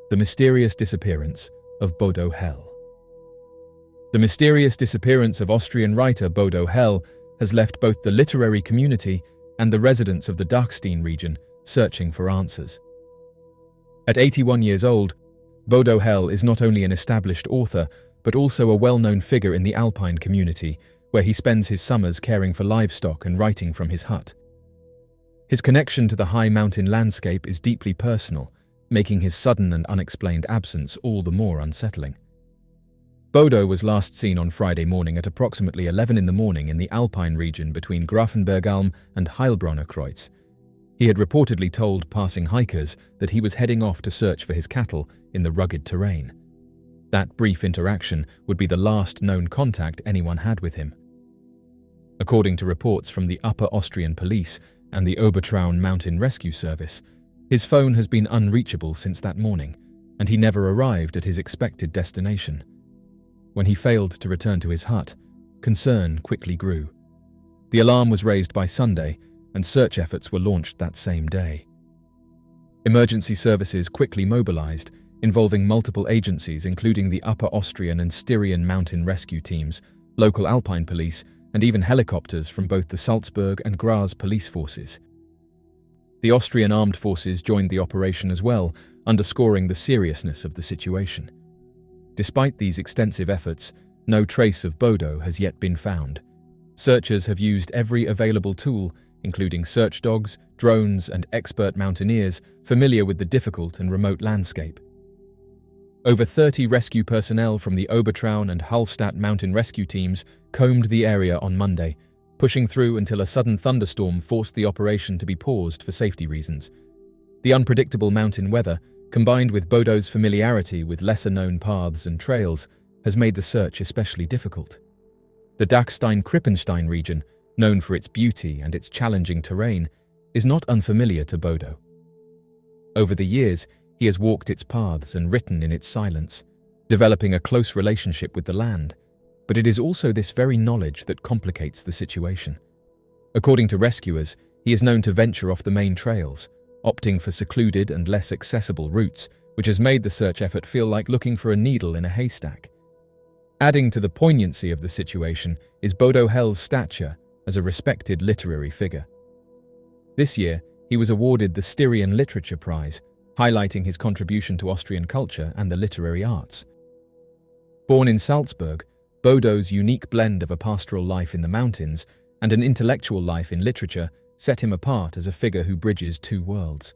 The mysterious disappearance of Bodo Hell. The mysterious disappearance of Austrian writer Bodo Hell has left both the literary community and the residents of the Dachstein region searching for answers. At 81 years old, Bodo Hell is not only an established author, but also a well-known figure in the Alpine community, where he spends his summers caring for livestock and writing from his hut. His connection to the high mountain landscape is deeply personal, making his sudden and unexplained absence all the more unsettling. Bodo was last seen on Friday morning at approximately 11 in the morning in the Alpine region between Grafenbergalm and Heilbronner Kreuz. He had reportedly told passing hikers that he was heading off to search for his cattle in the rugged terrain. That brief interaction would be the last known contact anyone had with him. According to reports from the Upper Austrian Police and the Obertraun Mountain Rescue Service, his phone has been unreachable since that morning, and he never arrived at his expected destination. When he failed to return to his hut, concern quickly grew. The alarm was raised by Sunday, and search efforts were launched that same day. Emergency services quickly mobilized, involving multiple agencies including the Upper Austrian and Styrian mountain rescue teams, local Alpine police, and even helicopters from both the Salzburg and Graz police forces. The Austrian armed forces joined the operation as well, underscoring the seriousness of the situation. Despite these extensive efforts, no trace of Bodo has yet been found. Searchers have used every available tool, including search dogs, drones, and expert mountaineers familiar with the difficult and remote landscape. Over 30 rescue personnel from the Obertraun and Hallstatt mountain rescue teams combed the area on Monday, pushing through until a sudden thunderstorm forced the operation to be paused for safety reasons. The unpredictable mountain weather, combined with Bodo's familiarity with lesser-known paths and trails, has made the search especially difficult. The Dachstein-Krippenstein region, known for its beauty and its challenging terrain, is not unfamiliar to Bodo. Over the years, he has walked its paths and written in its silence, developing a close relationship with the land, but it is also this very knowledge that complicates the situation. According to rescuers, he is known to venture off the main trails, opting for secluded and less accessible routes, which has made the search effort feel like looking for a needle in a haystack. Adding to the poignancy of the situation is Bodo Hell's stature as a respected literary figure. This year, he was awarded the Styrian Literature Prize, highlighting his contribution to Austrian culture and the literary arts. Born in Salzburg, Bodo's unique blend of a pastoral life in the mountains and an intellectual life in literature set him apart as a figure who bridges two worlds.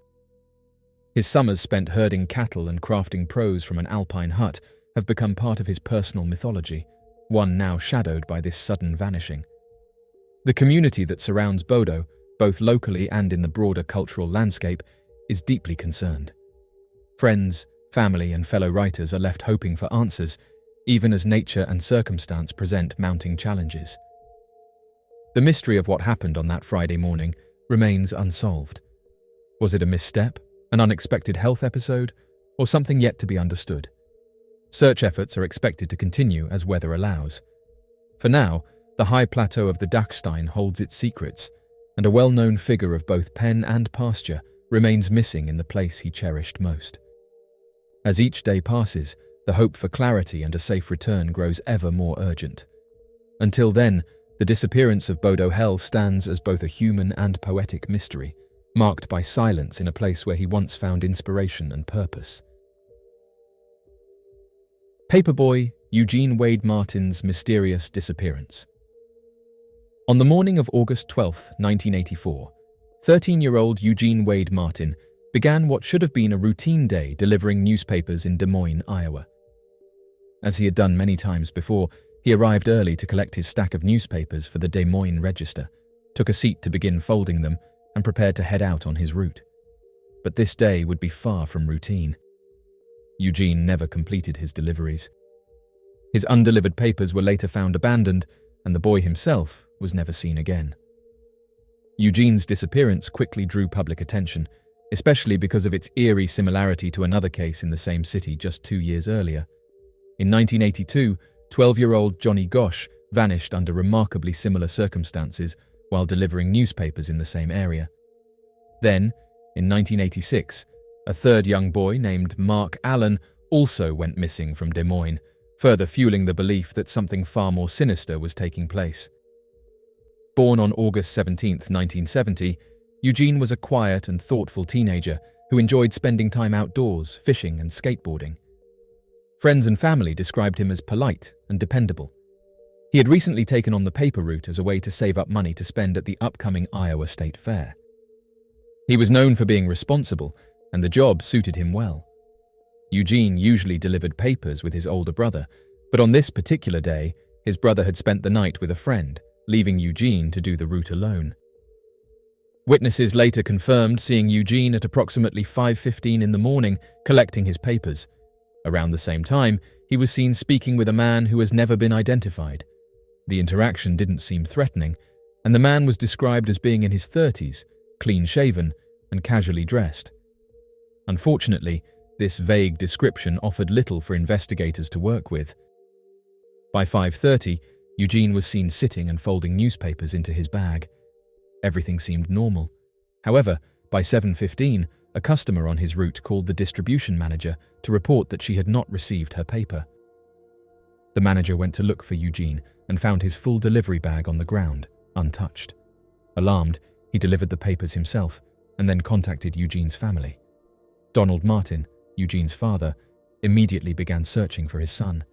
His summers spent herding cattle and crafting prose from an alpine hut have become part of his personal mythology, one now shadowed by this sudden vanishing. The community that surrounds Bodo, both locally and in the broader cultural landscape, is deeply concerned. Friends, family, and fellow writers are left hoping for answers, even as nature and circumstance present mounting challenges. The mystery of what happened on that Friday morning remains unsolved. Was it a misstep, an unexpected health episode, or something yet to be understood? Search efforts are expected to continue as weather allows. For now, the high plateau of the Dachstein holds its secrets, and a well-known figure of both pen and pasture remains missing in the place he cherished most. As each day passes, the hope for clarity and a safe return grows ever more urgent. Until then, the disappearance of Bodo Hell stands as both a human and poetic mystery, marked by silence in a place where he once found inspiration and purpose. Paperboy Eugene Wade Martin's mysterious disappearance. On the morning of August 12, 1984, 13-year-old Eugene Wade Martin began what should have been a routine day delivering newspapers in Des Moines, Iowa. As he had done many times before, he arrived early to collect his stack of newspapers for the Des Moines Register, took a seat to begin folding them, and prepared to head out on his route. But this day would be far from routine. Eugene never completed his deliveries. His undelivered papers were later found abandoned, and the boy himself was never seen again. Eugene's disappearance quickly drew public attention, especially because of its eerie similarity to another case in the same city just 2 years earlier. In 1982, 12-year-old Johnny Gosch vanished under remarkably similar circumstances while delivering newspapers in the same area. Then, in 1986, a third young boy named Mark Allen also went missing from Des Moines, further fueling the belief that something far more sinister was taking place. Born on August 17, 1970, Eugene was a quiet and thoughtful teenager who enjoyed spending time outdoors, fishing and skateboarding. Friends and family described him as polite and dependable. He had recently taken on the paper route as a way to save up money to spend at the upcoming Iowa State Fair. He was known for being responsible, and the job suited him well. Eugene usually delivered papers with his older brother, but on this particular day, his brother had spent the night with a friend, leaving Eugene to do the route alone. Witnesses later confirmed seeing Eugene at approximately 5:15 in the morning collecting his papers. Around the same time, he was seen speaking with a man who has never been identified. The interaction didn't seem threatening, and the man was described as being in his 30s, clean-shaven, and casually dressed. Unfortunately, this vague description offered little for investigators to work with. By 5:30, Eugene was seen sitting and folding newspapers into his bag. Everything seemed normal. However, by 7:15, a customer on his route called the distribution manager to report that she had not received her paper. The manager went to look for Eugene and found his full delivery bag on the ground, untouched. Alarmed, he delivered the papers himself and then contacted Eugene's family. Donald Martin, Eugene's father, immediately began searching for his son.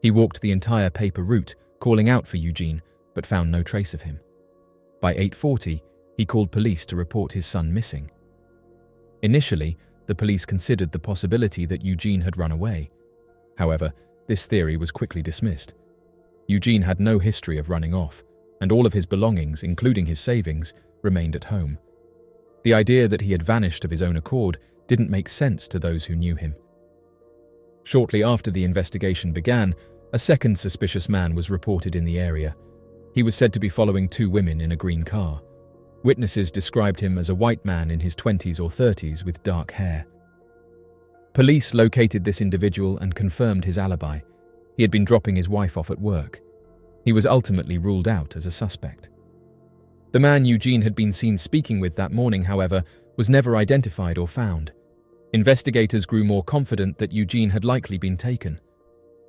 He walked the entire paper route, calling out for Eugene, but found no trace of him. By 8:40, he called police to report his son missing. Initially, the police considered the possibility that Eugene had run away. However, this theory was quickly dismissed. Eugene had no history of running off, and all of his belongings, including his savings, remained at home. The idea that he had vanished of his own accord didn't make sense to those who knew him. Shortly after the investigation began, a second suspicious man was reported in the area. He was said to be following 2 women in a green car. Witnesses described him as a white man in his 20s or 30s with dark hair. Police located this individual and confirmed his alibi. He had been dropping his wife off at work. He was ultimately ruled out as a suspect. The man Eugene had been seen speaking with that morning, however, was never identified or found. Investigators grew more confident that Eugene had likely been taken.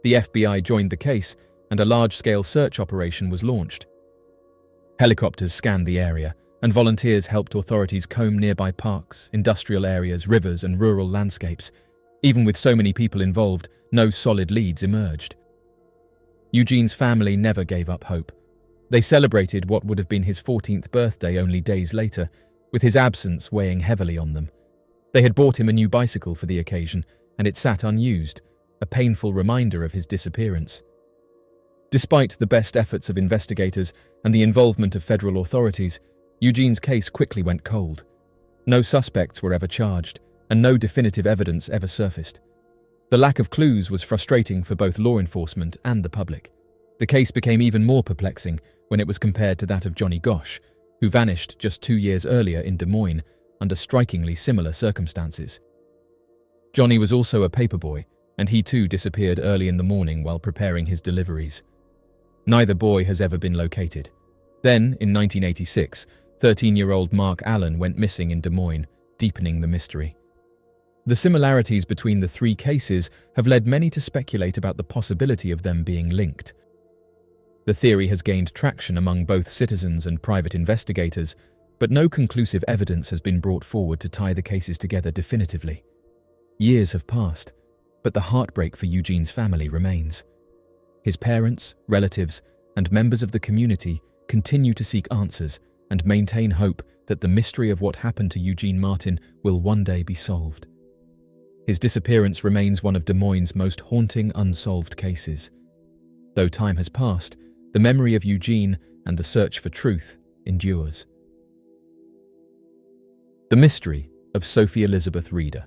The FBI joined the case, and a large-scale search operation was launched. Helicopters scanned the area, and volunteers helped authorities comb nearby parks, industrial areas, rivers, and rural landscapes. Even with so many people involved, no solid leads emerged. Eugene's family never gave up hope. They celebrated what would have been his 14th birthday only days later, with his absence weighing heavily on them. They had bought him a new bicycle for the occasion, and it sat unused, a painful reminder of his disappearance. Despite the best efforts of investigators and the involvement of federal authorities, Eugene's case quickly went cold. No suspects were ever charged, and no definitive evidence ever surfaced. The lack of clues was frustrating for both law enforcement and the public. The case became even more perplexing when it was compared to that of Johnny Gosch, who vanished just 2 years earlier in Des Moines under strikingly similar circumstances. Johnny was also a paperboy, and he too disappeared early in the morning while preparing his deliveries. Neither boy has ever been located. Then, in 1986, 13-year-old Mark Allen went missing in Des Moines, deepening the mystery. The similarities between the three cases have led many to speculate about the possibility of them being linked. The theory has gained traction among both citizens and private investigators, but no conclusive evidence has been brought forward to tie the cases together definitively. Years have passed, but the heartbreak for Eugene's family remains. His parents, relatives, and members of the community continue to seek answers and maintain hope that the mystery of what happened to Eugene Martin will one day be solved. His disappearance remains one of Des Moines' most haunting unsolved cases. Though time has passed, the memory of Eugene and the search for truth endures. The mystery of Sophie Elizabeth Reeder.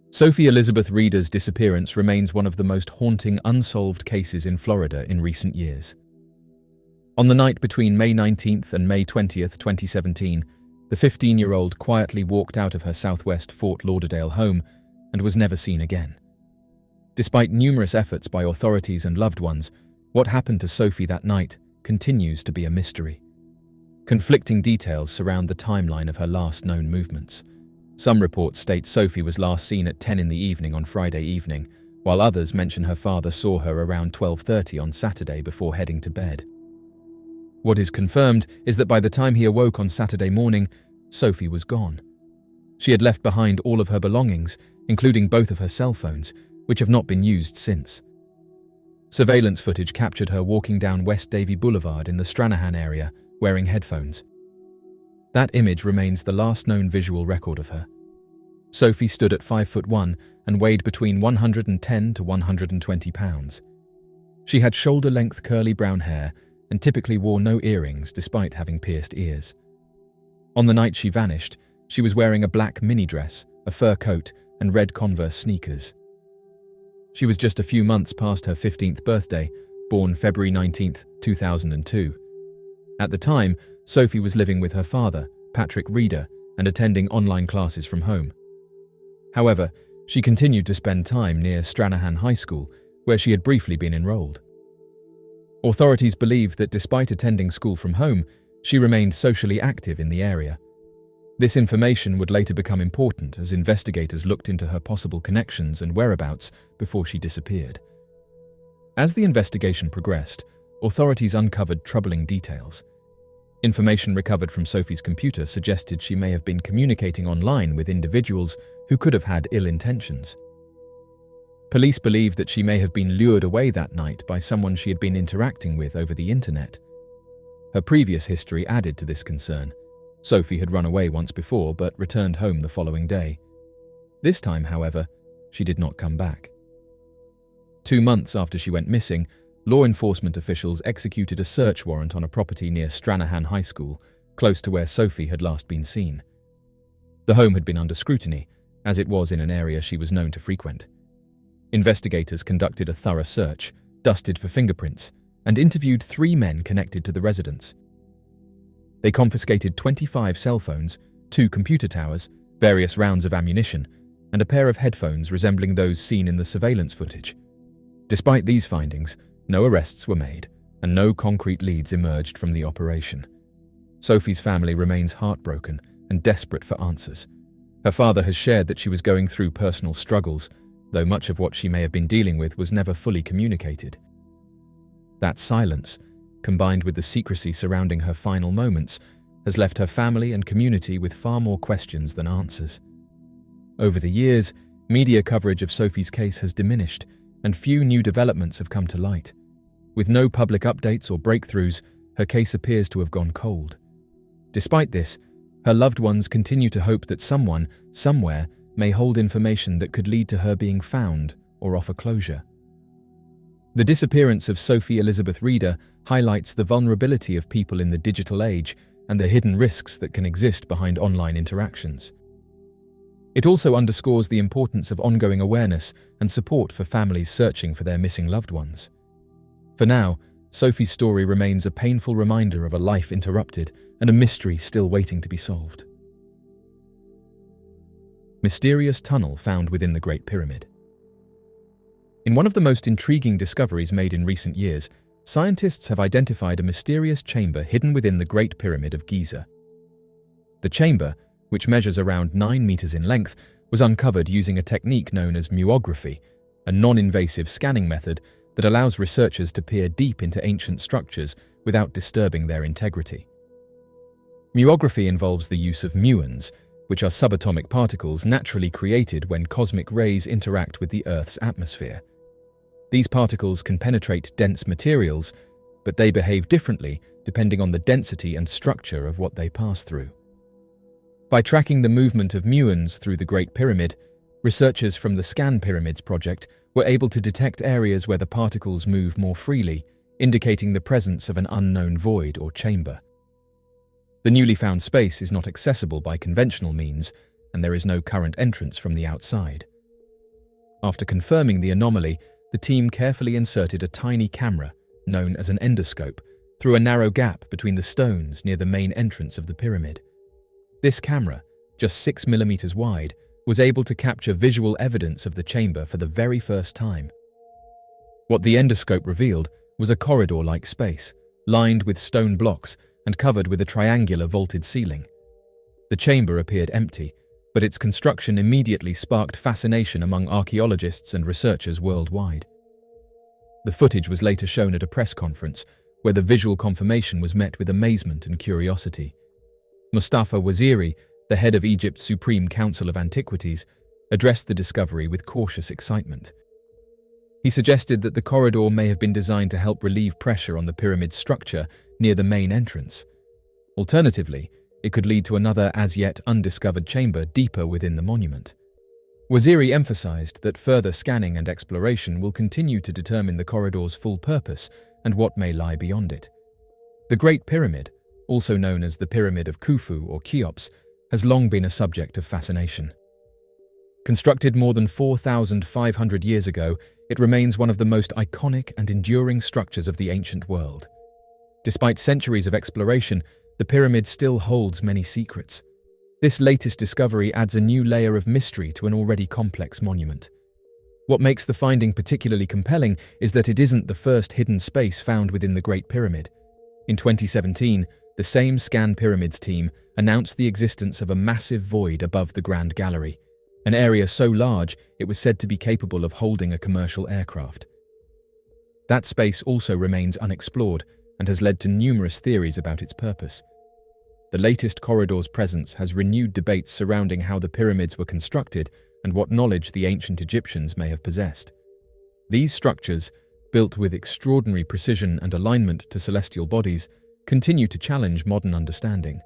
Sophie Elizabeth Reeder's disappearance remains one of the most haunting unsolved cases in Florida in recent years. On the night between May 19th and May 20th, 2017, the 15-year-old quietly walked out of her southwest Fort Lauderdale home and was never seen again. Despite numerous efforts by authorities and loved ones, what happened to Sophie that night continues to be a mystery. Conflicting details surround the timeline of her last known movements. Some reports state Sophie was last seen at 10 in the evening on Friday evening, while others mention her father saw her around 12:30 on Saturday before heading to bed. What is confirmed is that by the time he awoke on Saturday morning, Sophie was gone. She had left behind all of her belongings, including both of her cell phones, which have not been used since. Surveillance footage captured her walking down West Davie Boulevard in the Stranahan area, wearing headphones. That image remains the last known visual record of her. Sophie stood at 5'1" and weighed between 110 to 120 pounds. She had shoulder-length curly brown hair and typically wore no earrings despite having pierced ears. On the night she vanished, she was wearing a black mini dress, a fur coat, and red Converse sneakers. She was just a few months past her 15th birthday, born February 19, 2002. At the time, Sophie was living with her father, Patrick Reeder, and attending online classes from home. However, she continued to spend time near Stranahan High School, where she had briefly been enrolled. Authorities believe that despite attending school from home, she remained socially active in the area. This information would later become important as investigators looked into her possible connections and whereabouts before she disappeared. As the investigation progressed, authorities uncovered troubling details. Information recovered from Sophie's computer suggested she may have been communicating online with individuals who could have had ill intentions. Police believe that she may have been lured away that night by someone she had been interacting with over the internet. Her previous history added to this concern. Sophie had run away once before but returned home the following day. This time, however, she did not come back. 2 months after she went missing, law enforcement officials executed a search warrant on a property near Stranahan High School, close to where Sophie had last been seen. The home had been under scrutiny, as it was in an area she was known to frequent. Investigators conducted a thorough search, dusted for fingerprints, and interviewed 3 men connected to the residence. They confiscated 25 cell phones, 2 computer towers, various rounds of ammunition, and a pair of headphones resembling those seen in the surveillance footage. Despite these findings, no arrests were made, and no concrete leads emerged from the operation. Sophie's family remains heartbroken and desperate for answers. Her father has shared that she was going through personal struggles, though much of what she may have been dealing with was never fully communicated. That silence, combined with the secrecy surrounding her final moments, has left her family and community with far more questions than answers. Over the years, media coverage of Sophie's case has diminished, and few new developments have come to light. With no public updates or breakthroughs, her case appears to have gone cold. Despite this, her loved ones continue to hope that someone, somewhere, may hold information that could lead to her being found or offer closure. The disappearance of Sophie Elizabeth Reeder highlights the vulnerability of people in the digital age and the hidden risks that can exist behind online interactions. It also underscores the importance of ongoing awareness and support for families searching for their missing loved ones. For now, Sophie's story remains a painful reminder of a life interrupted and a mystery still waiting to be solved. Mysterious tunnel found within the Great Pyramid. In one of the most intriguing discoveries made in recent years, scientists have identified a mysterious chamber hidden within the Great Pyramid of Giza. The chamber, which measures around 9 meters in length, was uncovered using a technique known as muography, a non-invasive scanning method that allows researchers to peer deep into ancient structures without disturbing their integrity. Muography involves the use of muons, which are subatomic particles naturally created when cosmic rays interact with the Earth's atmosphere. These particles can penetrate dense materials, but they behave differently depending on the density and structure of what they pass through. By tracking the movement of muons through the Great Pyramid, researchers from the Scan Pyramids project were able to detect areas where the particles move more freely, indicating the presence of an unknown void or chamber. The newly found space is not accessible by conventional means, and there is no current entrance from the outside. After confirming the anomaly, the team carefully inserted a tiny camera, known as an endoscope, through a narrow gap between the stones near the main entrance of the pyramid. This camera, just 6 millimeters wide, was able to capture visual evidence of the chamber for the very first time. What the endoscope revealed was a corridor-like space, lined with stone blocks and covered with a triangular vaulted ceiling. The chamber appeared empty, but its construction immediately sparked fascination among archaeologists and researchers worldwide. The footage was later shown at a press conference, where the visual confirmation was met with amazement and curiosity. Mustafa Waziri, the head of Egypt's Supreme Council of Antiquities, addressed the discovery with cautious excitement. He suggested that the corridor may have been designed to help relieve pressure on the pyramid's structure near the main entrance. Alternatively, it could lead to another as-yet undiscovered chamber deeper within the monument. Waziri emphasized that further scanning and exploration will continue to determine the corridor's full purpose and what may lie beyond it. The Great Pyramid, also known as the Pyramid of Khufu or Cheops, has long been a subject of fascination. Constructed more than 4,500 years ago, it remains one of the most iconic and enduring structures of the ancient world. Despite centuries of exploration, the pyramid still holds many secrets. This latest discovery adds a new layer of mystery to an already complex monument. What makes the finding particularly compelling is that it isn't the first hidden space found within the Great Pyramid. In 2017, the same Scan Pyramids team announced the existence of a massive void above the Grand Gallery, an area so large it was said to be capable of holding a commercial aircraft. That space also remains unexplored and has led to numerous theories about its purpose. The latest corridor's presence has renewed debates surrounding how the pyramids were constructed and what knowledge the ancient Egyptians may have possessed. These structures, built with extraordinary precision and alignment to celestial bodies, continue to challenge modern understanding.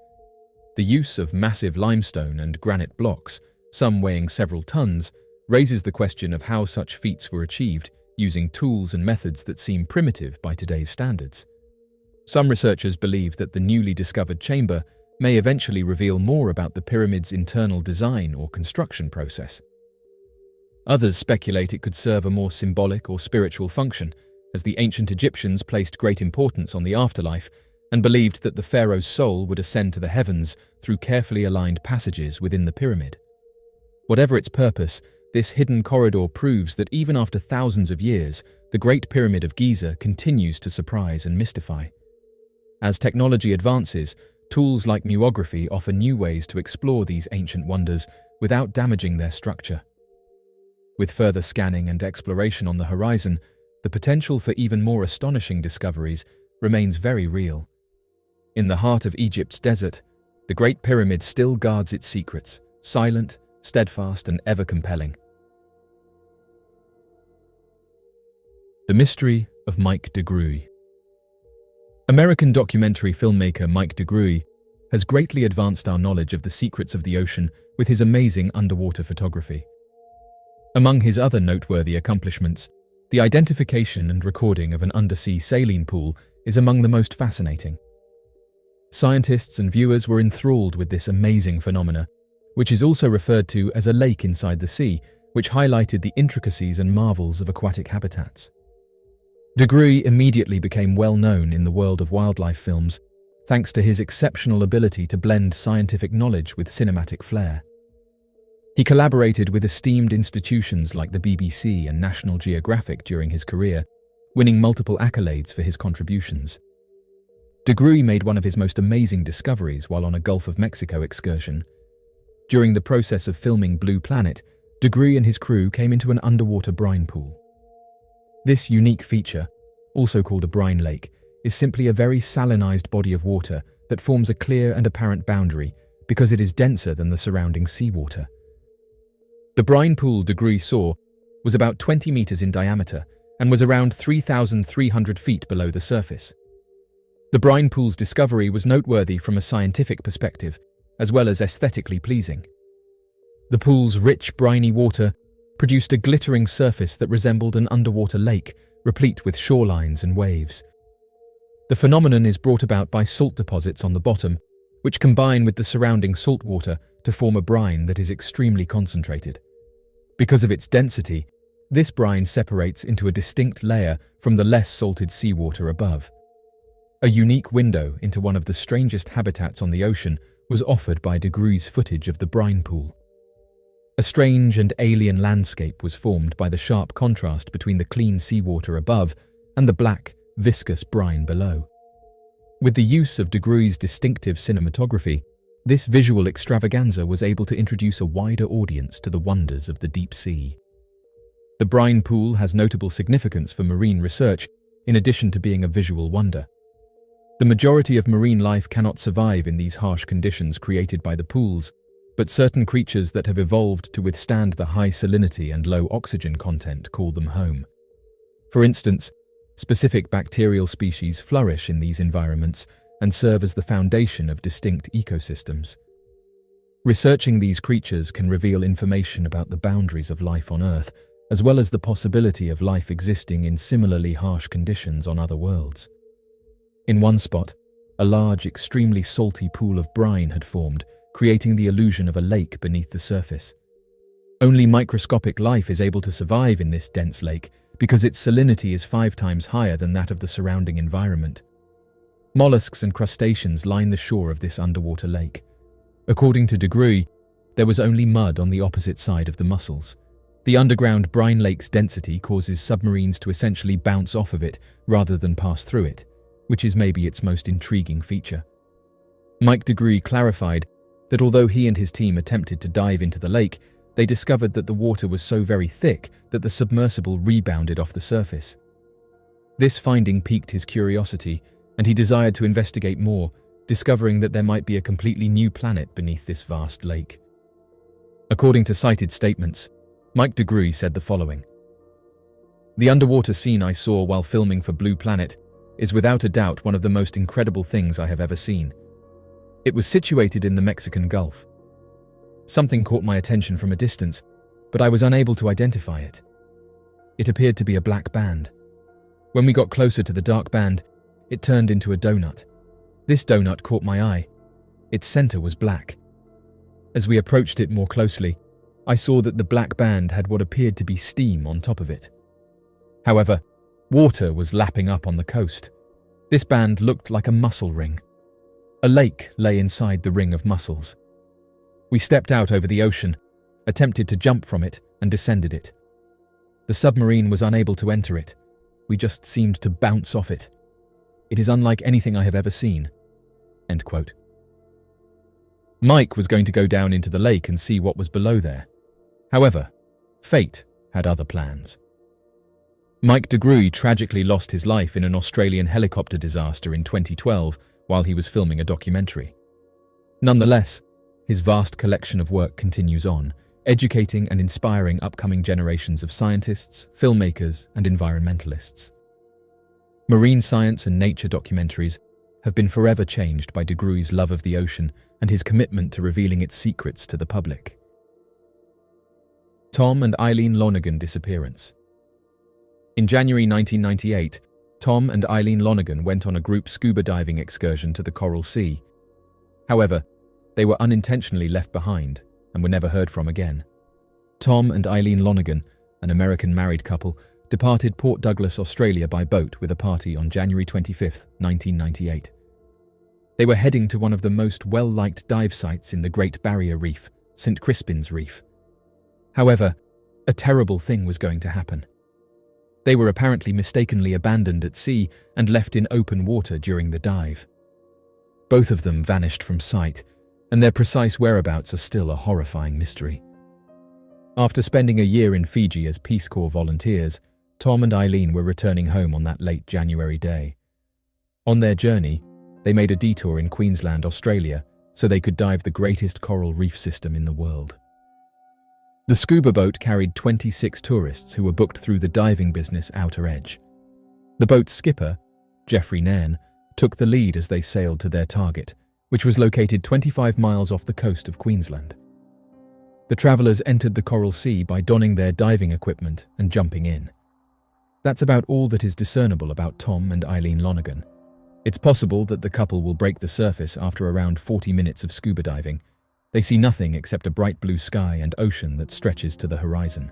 The use of massive limestone and granite blocks, some weighing several tons, raises the question of how such feats were achieved using tools and methods that seem primitive by today's standards. Some researchers believe that the newly discovered chamber may eventually reveal more about the pyramid's internal design or construction process. Others speculate it could serve a more symbolic or spiritual function, as the ancient Egyptians placed great importance on the afterlife and believed that the pharaoh's soul would ascend to the heavens through carefully aligned passages within the pyramid. Whatever its purpose, this hidden corridor proves that even after thousands of years, the Great Pyramid of Giza continues to surprise and mystify. As technology advances, tools like muography offer new ways to explore these ancient wonders without damaging their structure. With further scanning and exploration on the horizon, the potential for even more astonishing discoveries remains very real. In the heart of Egypt's desert, the Great Pyramid still guards its secrets, silent, steadfast, and ever compelling. The Mystery of Mike Degrrui. American documentary filmmaker Mike Degrrui has greatly advanced our knowledge of the secrets of the ocean with his amazing underwater photography. Among his other noteworthy accomplishments, the identification and recording of an undersea saline pool is among the most fascinating. Scientists and viewers were enthralled with this amazing phenomena, which is also referred to as a lake inside the sea, which highlighted the intricacies and marvels of aquatic habitats. Degrrui immediately became well known in the world of wildlife films, thanks to his exceptional ability to blend scientific knowledge with cinematic flair. He collaborated with esteemed institutions like the BBC and National Geographic during his career, winning multiple accolades for his contributions. Degrrui made one of his most amazing discoveries while on a Gulf of Mexico excursion. During the process of filming Blue Planet, Degrrui and his crew came into an underwater brine pool. This unique feature, also called a brine lake, is simply a very salinized body of water that forms a clear and apparent boundary because it is denser than the surrounding seawater. The brine pool Degrrui saw was about 20 meters in diameter and was around 3,300 feet below the surface. The brine pool's discovery was noteworthy from a scientific perspective, as well as aesthetically pleasing. The pool's rich, briny water produced a glittering surface that resembled an underwater lake, replete with shorelines and waves. The phenomenon is brought about by salt deposits on the bottom, which combine with the surrounding salt water to form a brine that is extremely concentrated. Because of its density, this brine separates into a distinct layer from the less salted seawater above. A unique window into one of the strangest habitats on the ocean was offered by Degrrui's footage of the brine pool. A strange and alien landscape was formed by the sharp contrast between the clean seawater above and the black, viscous brine below. With the use of Degrrui's distinctive cinematography, this visual extravaganza was able to introduce a wider audience to the wonders of the deep sea. The brine pool has notable significance for marine research, in addition to being a visual wonder. The majority of marine life cannot survive in these harsh conditions created by the pools, but certain creatures that have evolved to withstand the high salinity and low oxygen content call them home. For instance, specific bacterial species flourish in these environments and serve as the foundation of distinct ecosystems. Researching these creatures can reveal information about the boundaries of life on Earth, as well as the possibility of life existing in similarly harsh conditions on other worlds. In one spot, a large, extremely salty pool of brine had formed, creating the illusion of a lake beneath the surface. Only microscopic life is able to survive in this dense lake because its salinity is 5 times higher than that of the surrounding environment. Mollusks and crustaceans line the shore of this underwater lake. According to Degrrui, there was only mud on the opposite side of the mussels. The underground brine lake's density causes submarines to essentially bounce off of it rather than pass through it, which is maybe its most intriguing feature. Mike Degrrui clarified that although he and his team attempted to dive into the lake, they discovered that the water was so very thick that the submersible rebounded off the surface. This finding piqued his curiosity, and he desired to investigate more, discovering that there might be a completely new planet beneath this vast lake. According to cited statements, Mike Degrrui said the following: "The underwater scene I saw while filming for Blue Planet is without a doubt one of the most incredible things I have ever seen. It was situated in the Mexican Gulf. Something caught my attention from a distance, but I was unable to identify it. It appeared to be a black band. When we got closer to the dark band, it turned into a donut. This donut caught my eye. Its center was black. As we approached it more closely, I saw that the black band had what appeared to be steam on top of it. However, water was lapping up on the coast. This band looked like a mussel ring. A lake lay inside the ring of mussels. We stepped out over the ocean, attempted to jump from it, and descended it. The submarine was unable to enter it. We just seemed to bounce off it. It is unlike anything I have ever seen." End quote. Mike was going to go down into the lake and see what was below there. However, fate had other plans. Mike Degrrui tragically lost his life in an Australian helicopter disaster in 2012 while he was filming a documentary. Nonetheless, his vast collection of work continues on, educating and inspiring upcoming generations of scientists, filmmakers, and environmentalists. Marine science and nature documentaries have been forever changed by Degrrui's love of the ocean and his commitment to revealing its secrets to the public. Tom and Eileen Lonergan disappearance. In January 1998, Tom and Eileen Lonergan went on a group scuba diving excursion to the Coral Sea. However, they were unintentionally left behind and were never heard from again. Tom and Eileen Lonergan, an American married couple, departed Port Douglas, Australia by boat with a party on January 25, 1998. They were heading to one of the most well-liked dive sites in the Great Barrier Reef, St. Crispin's Reef. However, a terrible thing was going to happen. They were apparently mistakenly abandoned at sea and left in open water during the dive. Both of them vanished from sight, and their precise whereabouts are still a horrifying mystery. After spending a year in Fiji as Peace Corps volunteers, Tom and Eileen were returning home on that late January day. On their journey, they made a detour in Queensland, Australia, so they could dive the greatest coral reef system in the world. The scuba boat carried 26 tourists who were booked through the diving business Outer Edge. The boat's skipper, Jeffrey Nairn, took the lead as they sailed to their target, which was located 25 miles off the coast of Queensland. The travellers entered the Coral Sea by donning their diving equipment and jumping in. That's about all that is discernible about Tom and Eileen Lonergan. It's possible that the couple will break the surface after around 40 minutes of scuba diving. They see nothing except a bright blue sky and ocean that stretches to the horizon.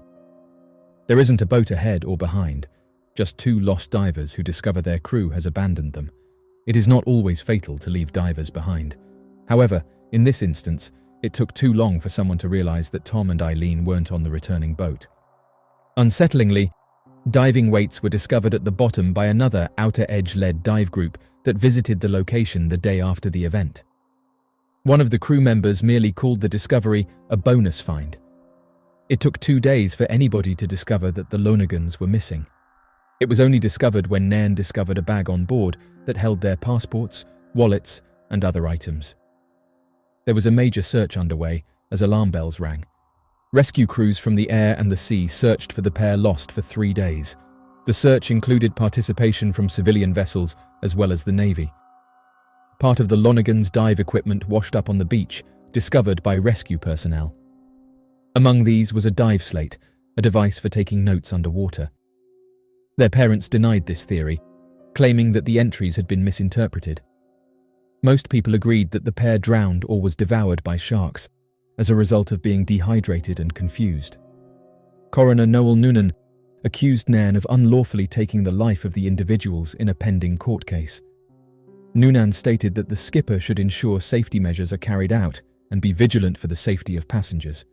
There isn't a boat ahead or behind, just two lost divers who discover their crew has abandoned them. It is not always fatal to leave divers behind. However, in this instance, it took too long for someone to realize that Tom and Eileen weren't on the returning boat. Unsettlingly, diving weights were discovered at the bottom by another Outer Edge-led dive group that visited the location the day after the event. One of the crew members merely called the discovery a bonus find. It took 2 days for anybody to discover that the Lonergans were missing. It was only discovered when Nairn discovered a bag on board that held their passports, wallets, and other items. There was a major search underway as alarm bells rang. Rescue crews from the air and the sea searched for the pair lost for 3 days. The search included participation from civilian vessels as well as the Navy. Part of the Lonergans' dive equipment washed up on the beach, discovered by rescue personnel. Among these was a dive slate, a device for taking notes underwater. Their parents denied this theory, claiming that the entries had been misinterpreted. Most people agreed that the pair drowned or was devoured by sharks, as a result of being dehydrated and confused. Coroner Noel Noonan accused Nairn of unlawfully taking the life of the individuals in a pending court case. Noonan stated that the skipper should ensure safety measures are carried out and be vigilant for the safety of passengers.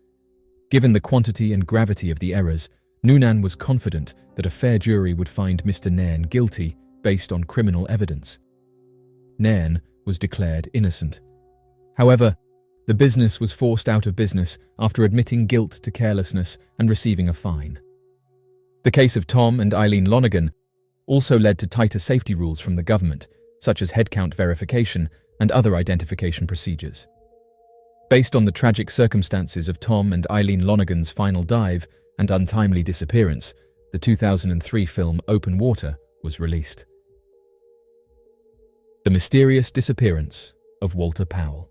Given the quantity and gravity of the errors, Noonan was confident that a fair jury would find Mr. Nairn guilty based on criminal evidence. Nairn was declared innocent. However, the business was forced out of business after admitting guilt to carelessness and receiving a fine. The case of Tom and Eileen Lonergan also led to tighter safety rules from the government, such as headcount verification and other identification procedures. Based on the tragic circumstances of Tom and Eileen Lonergan's final dive and untimely disappearance, the 2003 film Open Water was released. The mysterious disappearance of Walter Powell.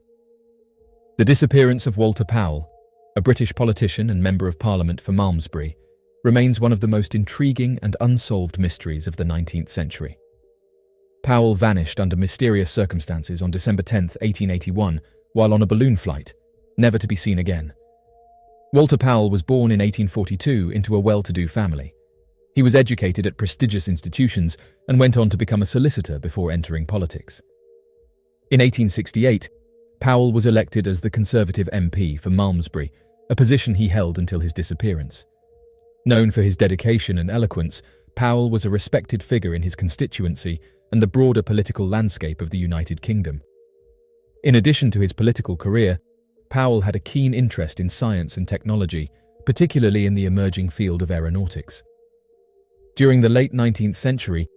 The disappearance of Walter Powell, a British politician and Member of Parliament for Malmesbury, remains one of the most intriguing and unsolved mysteries of the 19th century. Powell vanished under mysterious circumstances on December 10, 1881, while on a balloon flight, never to be seen again. Walter Powell was born in 1842 into a well-to-do family. He was educated at prestigious institutions and went on to become a solicitor before entering politics. In 1868, Powell was elected as the Conservative MP for Malmesbury, a position he held until his disappearance. Known for his dedication and eloquence, Powell was a respected figure in his constituency and the broader political landscape of the United Kingdom. In addition to his political career, Powell had a keen interest in science and technology, particularly in the emerging field of aeronautics. During the late 19th century,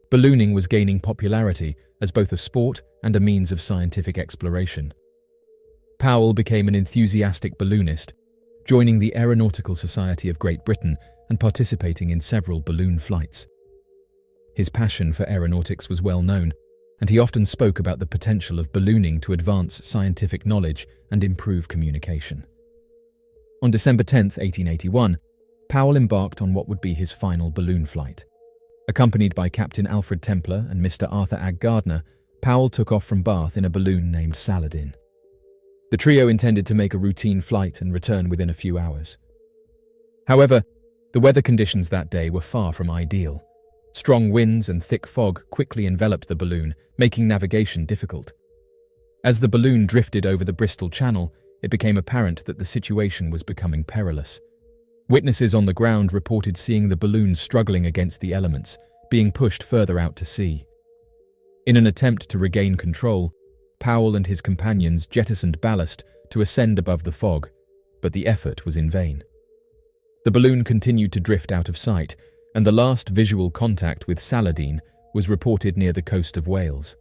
ballooning was gaining popularity as both a sport and a means of scientific exploration. Powell became an enthusiastic balloonist, joining the Aeronautical Society of Great Britain and participating in several balloon flights. His passion for aeronautics was well known, and he often spoke about the potential of ballooning to advance scientific knowledge and improve communication. On December 10, 1881, Powell embarked on what would be his final balloon flight. Accompanied by Captain Alfred Templar and Mr. Arthur Agg Gardner, Powell took off from Bath in a balloon named Saladin. The trio intended to make a routine flight and return within a few hours. However, The weather conditions that day were far from ideal. Strong winds and thick fog quickly enveloped the balloon, making navigation difficult. As the balloon drifted over the Bristol Channel, it became apparent that the situation was becoming perilous. Witnesses on the ground reported seeing the balloon struggling against the elements, being pushed further out to sea. In an attempt to regain control, Powell and his companions jettisoned ballast to ascend above the fog, but the effort was in vain. The balloon continued to drift out of sight, and the last visual contact with Saladin was reported near the coast of Wales.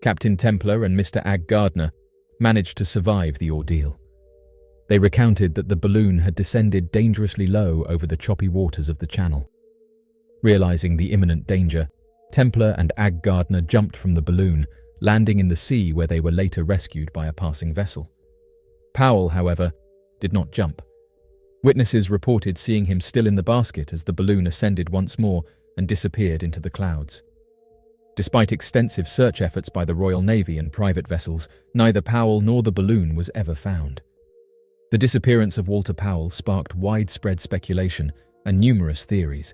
Captain Templar and Mr. Ag Gardner managed to survive the ordeal. They recounted that the balloon had descended dangerously low over the choppy waters of the channel. Realizing the imminent danger, Templar and Ag Gardner jumped from the balloon, landing in the sea where they were later rescued by a passing vessel. Powell, however, did not jump. Witnesses reported seeing him still in the basket as the balloon ascended once more and disappeared into the clouds. Despite extensive search efforts by the Royal Navy and private vessels, neither Powell nor the balloon was ever found. The disappearance of Walter Powell sparked widespread speculation and numerous theories.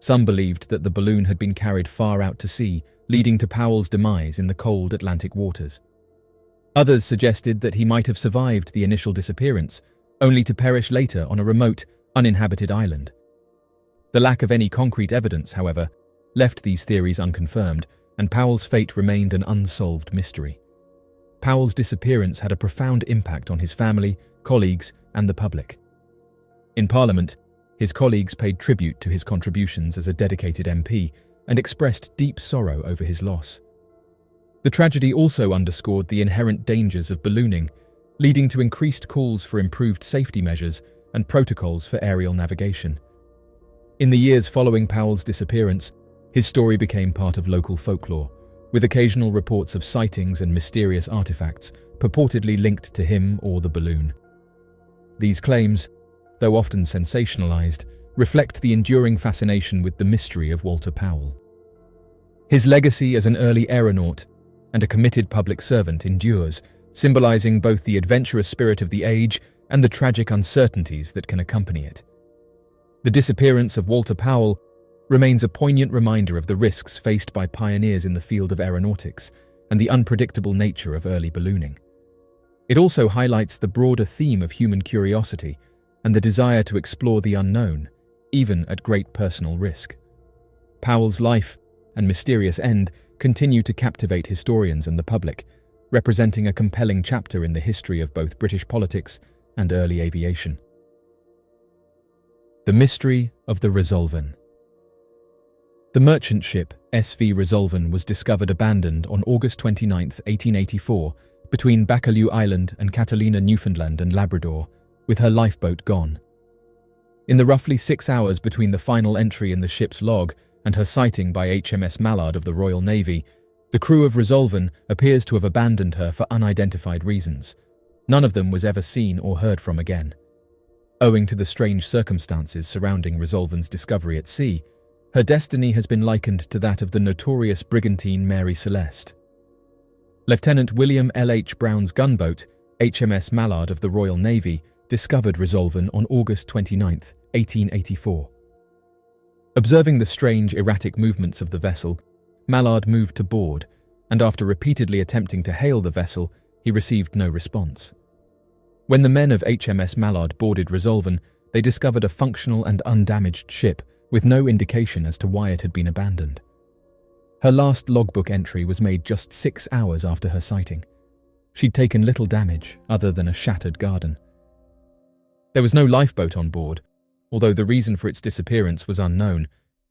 Some believed that the balloon had been carried far out to sea, leading to Powell's demise in the cold Atlantic waters. Others suggested that he might have survived the initial disappearance, only to perish later on a remote, uninhabited island. The lack of any concrete evidence, however, left these theories unconfirmed, and Powell's fate remained an unsolved mystery. Powell's disappearance had a profound impact on his family, colleagues, and the public. In Parliament, his colleagues paid tribute to his contributions as a dedicated MP and expressed deep sorrow over his loss. The tragedy also underscored the inherent dangers of ballooning, leading to increased calls for improved safety measures and protocols for aerial navigation. In the years following Powell's disappearance, his story became part of local folklore, with occasional reports of sightings and mysterious artifacts purportedly linked to him or the balloon. These claims, though often sensationalized, reflect the enduring fascination with the mystery of Walter Powell. His legacy as an early aeronaut and a committed public servant endures, symbolizing both the adventurous spirit of the age and the tragic uncertainties that can accompany it. The disappearance of Walter Powell remains a poignant reminder of the risks faced by pioneers in the field of aeronautics and the unpredictable nature of early ballooning. It also highlights the broader theme of human curiosity and the desire to explore the unknown, even at great personal risk. Powell's life and mysterious end continue to captivate historians and the public, representing a compelling chapter in the history of both British politics and early aviation. The mystery of the Resolven. The merchant ship SV Resolven was discovered abandoned on August 29, 1884, between Baccalieu Island and Catalina, Newfoundland and Labrador, with her lifeboat gone. In the roughly 6 hours between the final entry in the ship's log and her sighting by HMS Mallard of the Royal Navy, the crew of Resolven appears to have abandoned her for unidentified reasons. None of them was ever seen or heard from again. Owing to the strange circumstances surrounding Resolven's discovery at sea, her destiny has been likened to that of the notorious brigantine Mary Celeste. Lieutenant William L. H. Brown's gunboat, HMS Mallard of the Royal Navy, discovered Resolven on August 29, 1884. Observing the strange, erratic movements of the vessel, Mallard moved to board, and after repeatedly attempting to hail the vessel, he received no response. When the men of HMS Mallard boarded Resolven, they discovered a functional and undamaged ship with no indication as to why it had been abandoned. Her last logbook entry was made just 6 hours after her sighting. She'd taken little damage other than a shattered garden. There was no lifeboat on board, although the reason for its disappearance was unknown.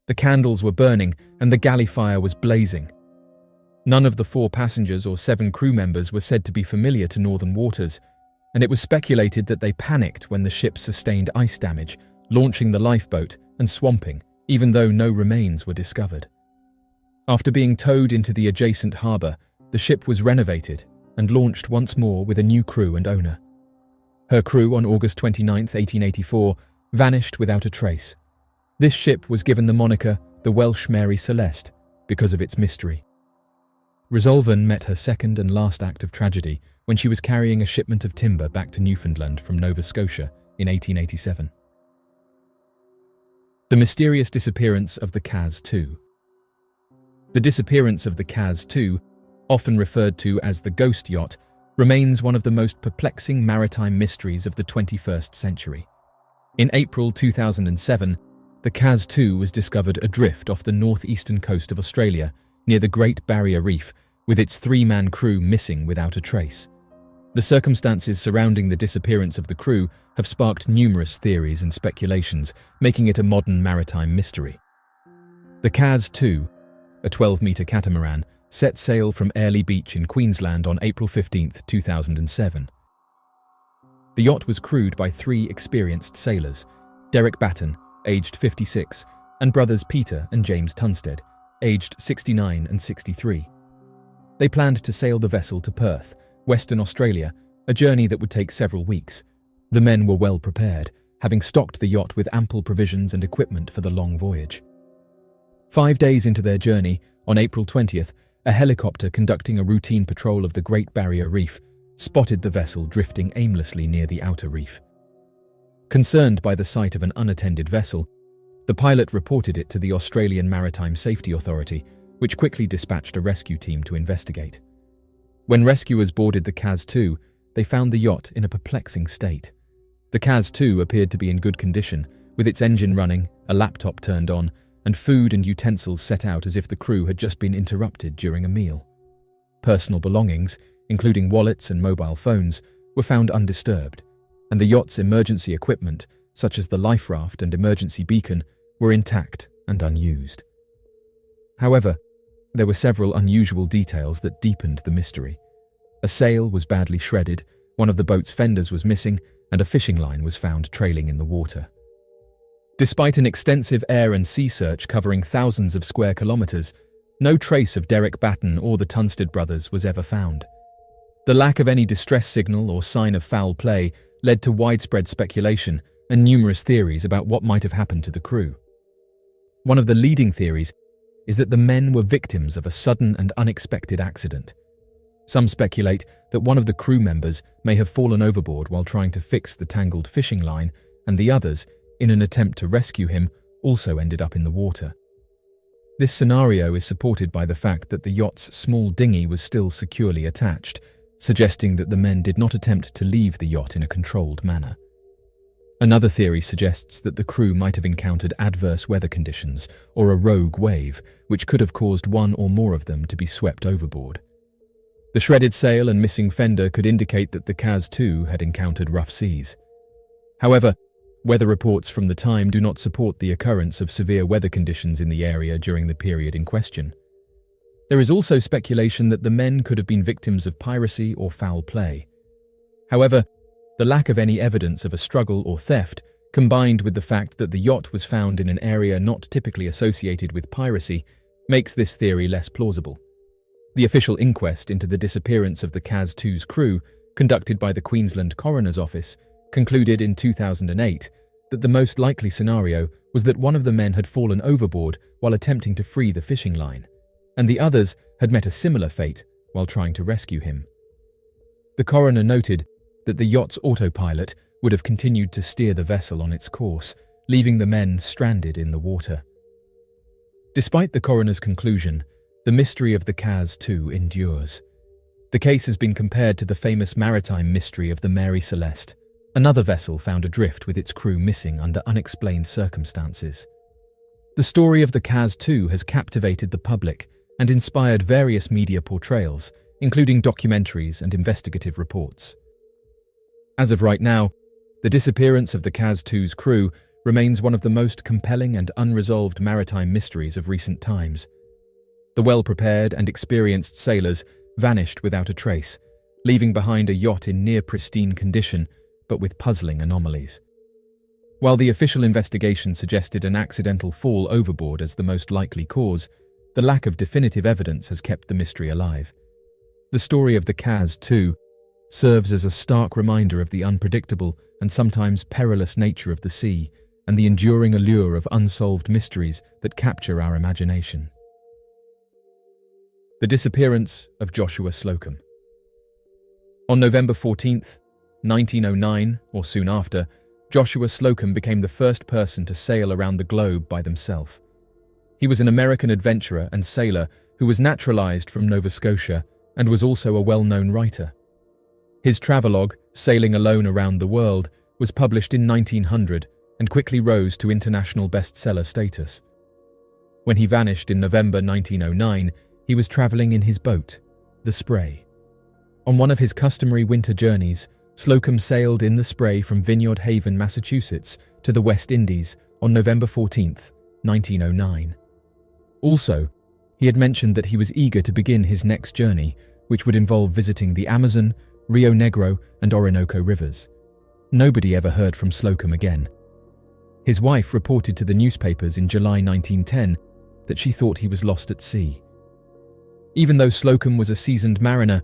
The candles were burning and the galley fire was blazing. None of the 4 passengers or 7 crew members were said to be familiar to northern waters, and it was speculated that they panicked when the ship sustained ice damage, launching the lifeboat and swamping, even though no remains were discovered. After being towed into the adjacent harbour, the ship was renovated and launched once more with a new crew and owner. Her crew on August 29, 1884, vanished without a trace. This ship was given the moniker the Welsh Mary Celeste because of its mystery. Resolven met her second and last act of tragedy when she was carrying a shipment of timber back to Newfoundland from Nova Scotia in 1887. The mysterious disappearance of the Kaz-2. The disappearance of the Kaz-2, often referred to as the ghost yacht, remains one of the most perplexing maritime mysteries of the 21st century. In April 2007, the Kaz-2 was discovered adrift off the northeastern coast of Australia, near the Great Barrier Reef, with its three-man crew missing without a trace. The circumstances surrounding the disappearance of the crew have sparked numerous theories and speculations, making it a modern maritime mystery. The Kaz-2, a 12-metre catamaran, set sail from Airlie Beach in Queensland on April 15, 2007. The yacht was crewed by three experienced sailors, Derek Batten, aged 56, and brothers Peter and James Tunstead, aged 69 and 63. They planned to sail the vessel to Perth, Western Australia, a journey that would take several weeks. The men were well prepared, having stocked the yacht with ample provisions and equipment for the long voyage. 5 days into their journey, on April 20th, a helicopter conducting a routine patrol of the Great Barrier Reef spotted the vessel drifting aimlessly near the outer reef. Concerned by the sight of an unattended vessel, the pilot reported it to the Australian Maritime Safety Authority, which quickly dispatched a rescue team to investigate. When rescuers boarded the Kaz-2, they found the yacht in a perplexing state. The Kaz-2 appeared to be in good condition, with its engine running, a laptop turned on, and food and utensils set out as if the crew had just been interrupted during a meal. Personal belongings, including wallets and mobile phones, were found undisturbed, and the yacht's emergency equipment, such as the life raft and emergency beacon, were intact and unused. However, there were several unusual details that deepened the mystery. A sail was badly shredded, one of the boat's fenders was missing, and a fishing line was found trailing in the water. Despite an extensive air and sea search covering thousands of square kilometers, no trace of Derek Batten or the Tunstead brothers was ever found. The lack of any distress signal or sign of foul play led to widespread speculation and numerous theories about what might have happened to the crew. One of the leading theories is that the men were victims of a sudden and unexpected accident. Some speculate that one of the crew members may have fallen overboard while trying to fix the tangled fishing line, and the others, in an attempt to rescue him, also ended up in the water. This scenario is supported by the fact that the yacht's small dinghy was still securely attached, suggesting that the men did not attempt to leave the yacht in a controlled manner. Another theory suggests that the crew might have encountered adverse weather conditions or a rogue wave, which could have caused one or more of them to be swept overboard. The shredded sail and missing fender could indicate that the Kaz-2 had encountered rough seas. However, weather reports from the time do not support the occurrence of severe weather conditions in the area during the period in question. There is also speculation that the men could have been victims of piracy or foul play. However, the lack of any evidence of a struggle or theft, combined with the fact that the yacht was found in an area not typically associated with piracy, makes this theory less plausible. The official inquest into the disappearance of the Kaz-2's crew, conducted by the Queensland Coroner's Office, concluded in 2008 that the most likely scenario was that one of the men had fallen overboard while attempting to free the fishing line, and the others had met a similar fate while trying to rescue him. The coroner noted that the yacht's autopilot would have continued to steer the vessel on its course, leaving the men stranded in the water. Despite the coroner's conclusion, the mystery of the Kaz-2 endures. The case has been compared to the famous maritime mystery of the Mary Celeste, another vessel found adrift with its crew missing under unexplained circumstances. The story of the Kaz-2 has captivated the public and inspired various media portrayals, including documentaries and investigative reports. As of right now, the disappearance of the Kaz-2's crew remains one of the most compelling and unresolved maritime mysteries of recent times. The well-prepared and experienced sailors vanished without a trace, leaving behind a yacht in near-pristine condition, but with puzzling anomalies. While the official investigation suggested an accidental fall overboard as the most likely cause, the lack of definitive evidence has kept the mystery alive. The story of the Kaz-2 serves as a stark reminder of the unpredictable and sometimes perilous nature of the sea and the enduring allure of unsolved mysteries that capture our imagination. The disappearance of Joshua Slocum. On November 14th, 1909, or soon after, Joshua Slocum became the first person to sail around the globe by themselves. He was an American adventurer and sailor who was naturalized from Nova Scotia and was also a well-known writer. His travelogue, Sailing Alone Around the World, was published in 1900 and quickly rose to international bestseller status. When he vanished in November 1909, he was traveling in his boat, the Spray. On one of his customary winter journeys, Slocum sailed in the Spray from Vineyard Haven, Massachusetts, to the West Indies on November 14, 1909. Also, he had mentioned that he was eager to begin his next journey, which would involve visiting the Amazon, Rio Negro, and Orinoco rivers. Nobody ever heard from Slocum again. His wife reported to the newspapers in July 1910 that she thought he was lost at sea. Even though Slocum was a seasoned mariner,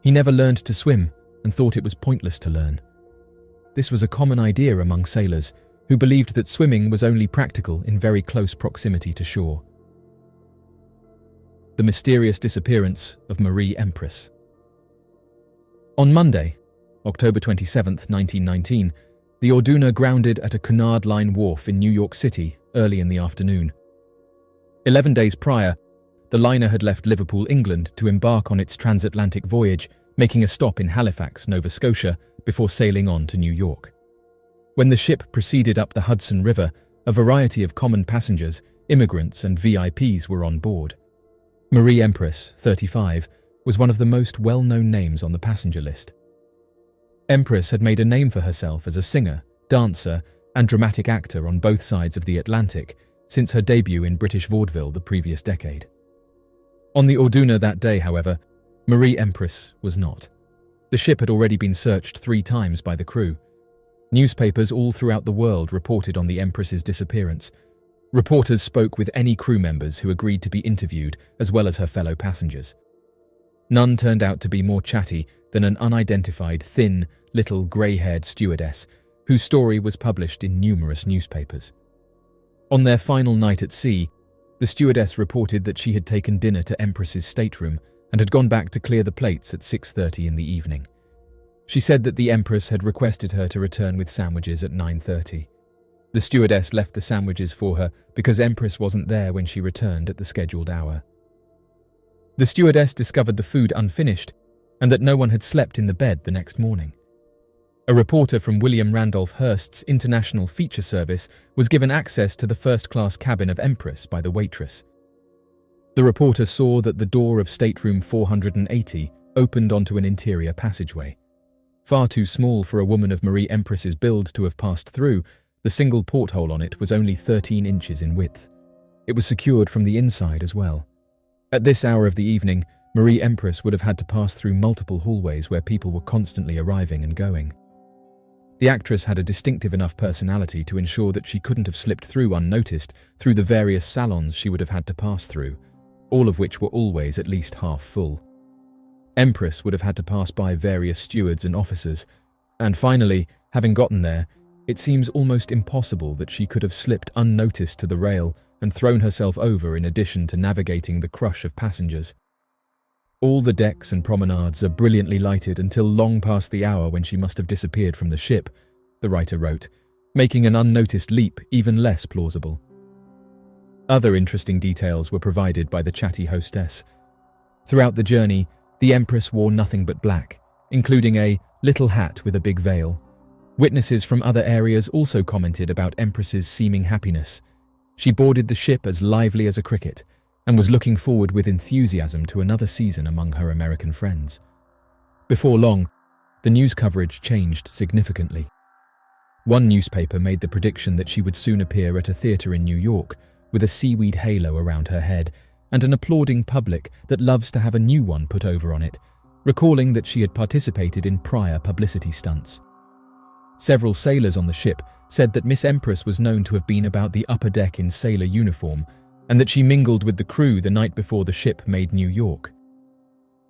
he never learned to swim and thought it was pointless to learn. This was a common idea among sailors, who believed that swimming was only practical in very close proximity to shore. The mysterious disappearance of Marie Empress. On Monday, October 27, 1919, the Orduna grounded at a Cunard Line wharf in New York City early in the afternoon. 11 days prior, the liner had left Liverpool, England, to embark on its transatlantic voyage, making a stop in Halifax, Nova Scotia, before sailing on to New York. When the ship proceeded up the Hudson River, a variety of common passengers, immigrants and VIPs were on board. Marie Empress, 35, was one of the most well-known names on the passenger list. Empress had made a name for herself as a singer, dancer, and dramatic actor on both sides of the Atlantic since her debut in British vaudeville the previous decade. On the Orduna that day, however, Marie Empress was not. The ship had already been searched 3 times by the crew. Newspapers all throughout the world reported on the Empress's disappearance. Reporters spoke with any crew members who agreed to be interviewed, as well as her fellow passengers. None turned out to be more chatty than an unidentified, thin, little grey-haired stewardess, whose story was published in numerous newspapers. On their final night at sea, the stewardess reported that she had taken dinner to Empress's stateroom and had gone back to clear the plates at 6:30 in the evening. She said that the Empress had requested her to return with sandwiches at 9:30. The stewardess left the sandwiches for her because Empress wasn't there when she returned at the scheduled hour. The stewardess discovered the food unfinished and that no one had slept in the bed the next morning. A reporter from William Randolph Hearst's International Feature Service was given access to the first-class cabin of Empress by the waitress. The reporter saw that the door of stateroom 480 opened onto an interior passageway. Far too small for a woman of Marie Empress's build to have passed through, the single porthole on it was only 13 inches in width. It was secured from the inside as well. At this hour of the evening, Marie Empress would have had to pass through multiple hallways where people were constantly arriving and going. The actress had a distinctive enough personality to ensure that she couldn't have slipped through unnoticed through the various salons she would have had to pass through, all of which were always at least half full. Empress would have had to pass by various stewards and officers, and finally, having gotten there, it seems almost impossible that she could have slipped unnoticed to the rail and thrown herself over in addition to navigating the crush of passengers. All the decks and promenades are brilliantly lighted until long past the hour when she must have disappeared from the ship, the writer wrote, making an unnoticed leap even less plausible. Other interesting details were provided by the chatty hostess. Throughout the journey, the Empress wore nothing but black, including a little hat with a big veil. Witnesses from other areas also commented about Empress's seeming happiness. She boarded the ship as lively as a cricket, and was looking forward with enthusiasm to another season among her American friends. Before long, the news coverage changed significantly. One newspaper made the prediction that she would soon appear at a theatre in New York, with a seaweed halo around her head, and an applauding public that loves to have a new one put over on it, recalling that she had participated in prior publicity stunts. Several sailors on the ship said that Miss Empress was known to have been about the upper deck in sailor uniform, and that she mingled with the crew the night before the ship made New York.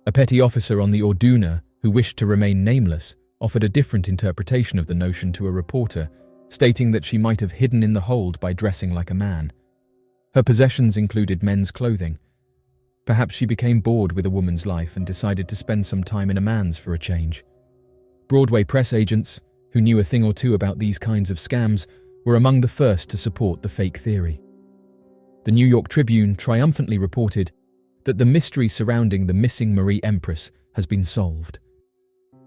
A petty officer on the Orduna, who wished to remain nameless, offered a different interpretation of the notion to a reporter, stating that she might have hidden in the hold by dressing like a man. Her possessions included men's clothing. Perhaps she became bored with a woman's life and decided to spend some time in a man's for a change. Broadway press agents, who knew a thing or two about these kinds of scams, were among the first to support the fake theory. The New York Tribune triumphantly reported that the mystery surrounding the missing Marie Empress has been solved.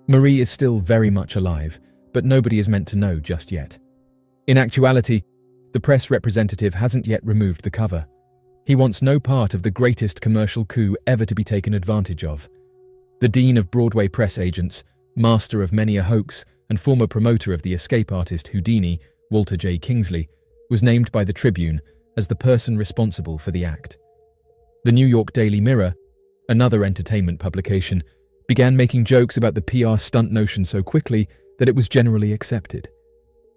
Marie is still very much alive, but nobody is meant to know just yet. In actuality, the press representative hasn't yet removed the cover. He wants no part of the greatest commercial coup ever to be taken advantage of. The dean of Broadway press agents, master of many a hoax, and former promoter of the escape artist Houdini, Walter J. Kingsley, was named by the Tribune as the person responsible for the act. The New York Daily Mirror, another entertainment publication, began making jokes about the PR stunt notion so quickly that it was generally accepted.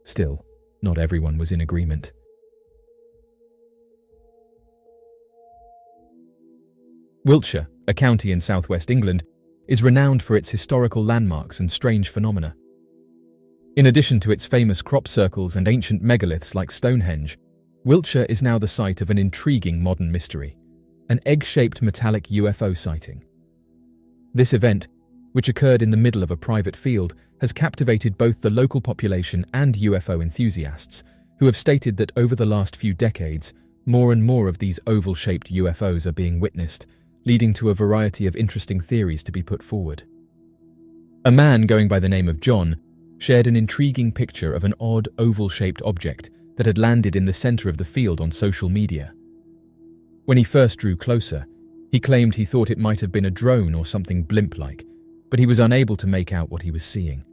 Still, not everyone was in agreement. Wiltshire, a county in southwest England, is renowned for its historical landmarks and strange phenomena. In addition to its famous crop circles and ancient megaliths like Stonehenge, Wiltshire is now the site of an intriguing modern mystery, an egg-shaped metallic UFO sighting. This event, which occurred in the middle of a private field, has captivated both the local population and UFO enthusiasts, who have stated that over the last few decades, more and more of these oval-shaped UFOs are being witnessed, leading to a variety of interesting theories to be put forward. A man going by the name of John shared an intriguing picture of an odd oval-shaped object that had landed in the center of the field on social media. When he first drew closer, he claimed he thought it might have been a drone or something blimp-like, but he was unable to make out what he was seeing.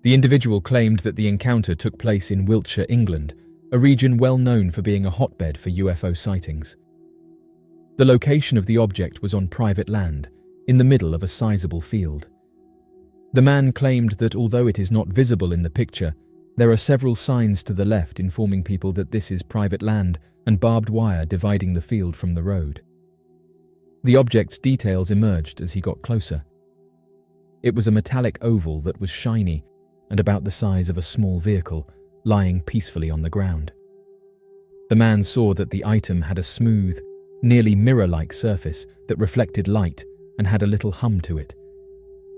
The individual claimed that the encounter took place in Wiltshire, England, a region well known for being a hotbed for UFO sightings. The location of the object was on private land, in the middle of a sizable field. The man claimed that although it is not visible in the picture, there are several signs to the left informing people that this is private land and barbed wire dividing the field from the road. The object's details emerged as he got closer. It was a metallic oval that was shiny and about the size of a small vehicle, lying peacefully on the ground. The man saw that the item had a smooth, nearly mirror-like surface that reflected light and had a little hum to it.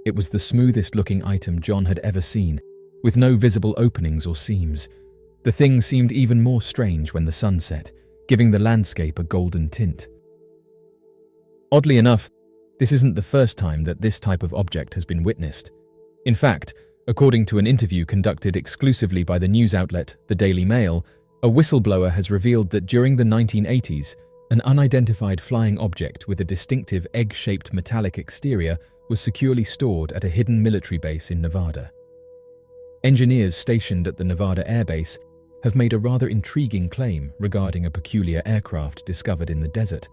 It was the smoothest-looking item John had ever seen, with no visible openings or seams. The thing seemed even more strange when the sun set, giving the landscape a golden tint. Oddly enough, this isn't the first time that this type of object has been witnessed. In fact, according to an interview conducted exclusively by the news outlet The Daily Mail, a whistleblower has revealed that during the 1980s, an unidentified flying object with a distinctive egg-shaped metallic exterior was securely stored at a hidden military base in Nevada. Engineers stationed at the Nevada Air Base have made a rather intriguing claim regarding a peculiar aircraft discovered in the desert,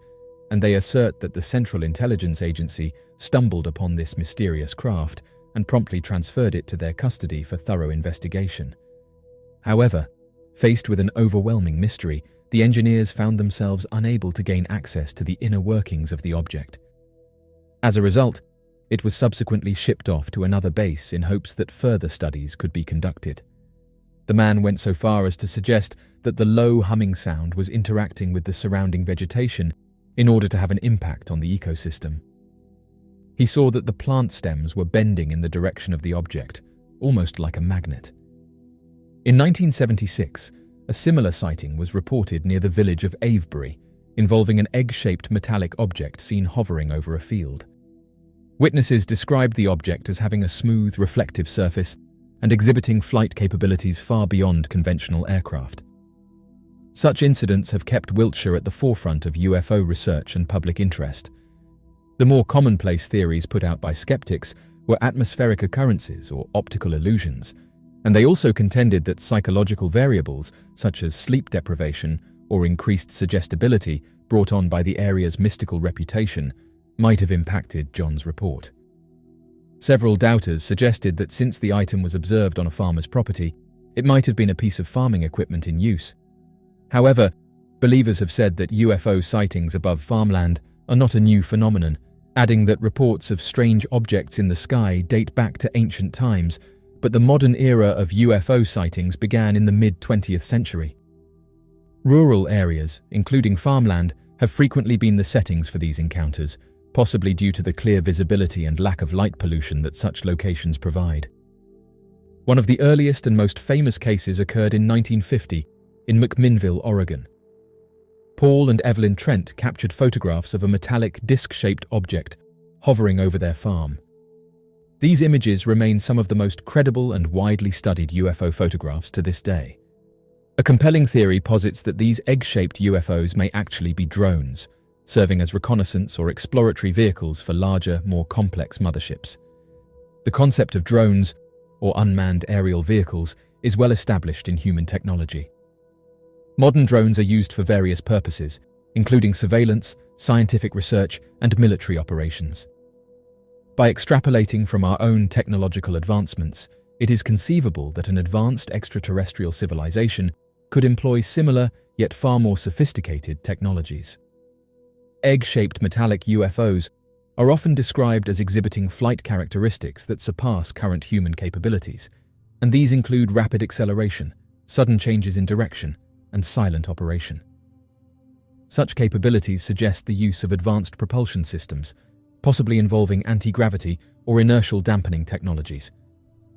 and they assert that the Central Intelligence Agency stumbled upon this mysterious craft and promptly transferred it to their custody for thorough investigation. However, faced with an overwhelming mystery, the engineers found themselves unable to gain access to the inner workings of the object. As a result, it was subsequently shipped off to another base in hopes that further studies could be conducted. The man went so far as to suggest that the low humming sound was interacting with the surrounding vegetation in order to have an impact on the ecosystem. He saw that the plant stems were bending in the direction of the object, almost like a magnet. In 1976, a similar sighting was reported near the village of Avebury, involving an egg-shaped metallic object seen hovering over a field. Witnesses described the object as having a smooth, reflective surface and exhibiting flight capabilities far beyond conventional aircraft. Such incidents have kept Wiltshire at the forefront of UFO research and public interest. The more commonplace theories put out by skeptics were atmospheric occurrences or optical illusions, and they also contended that psychological variables such as sleep deprivation or increased suggestibility brought on by the area's mystical reputation might have impacted John's report. Several doubters suggested that since the item was observed on a farmer's property, it might have been a piece of farming equipment in use. However, believers have said that UFO sightings above farmland are not a new phenomenon, adding that reports of strange objects in the sky date back to ancient times, but the modern era of UFO sightings began in the mid-20th century. Rural areas, including farmland, have frequently been the settings for these encounters, possibly due to the clear visibility and lack of light pollution that such locations provide. One of the earliest and most famous cases occurred in 1950 in McMinnville, Oregon. Paul and Evelyn Trent captured photographs of a metallic disc-shaped object hovering over their farm. These images remain some of the most credible and widely studied UFO photographs to this day. A compelling theory posits that these egg-shaped UFOs may actually be drones, serving as reconnaissance or exploratory vehicles for larger, more complex motherships. The concept of drones, or unmanned aerial vehicles, is well established in human technology. Modern drones are used for various purposes, including surveillance, scientific research, and military operations. By extrapolating from our own technological advancements, it is conceivable that an advanced extraterrestrial civilization could employ similar, yet far more sophisticated technologies. Egg-shaped metallic UFOs are often described as exhibiting flight characteristics that surpass current human capabilities, and these include rapid acceleration, sudden changes in direction, and silent operation. Such capabilities suggest the use of advanced propulsion systems, possibly involving anti-gravity or inertial dampening technologies.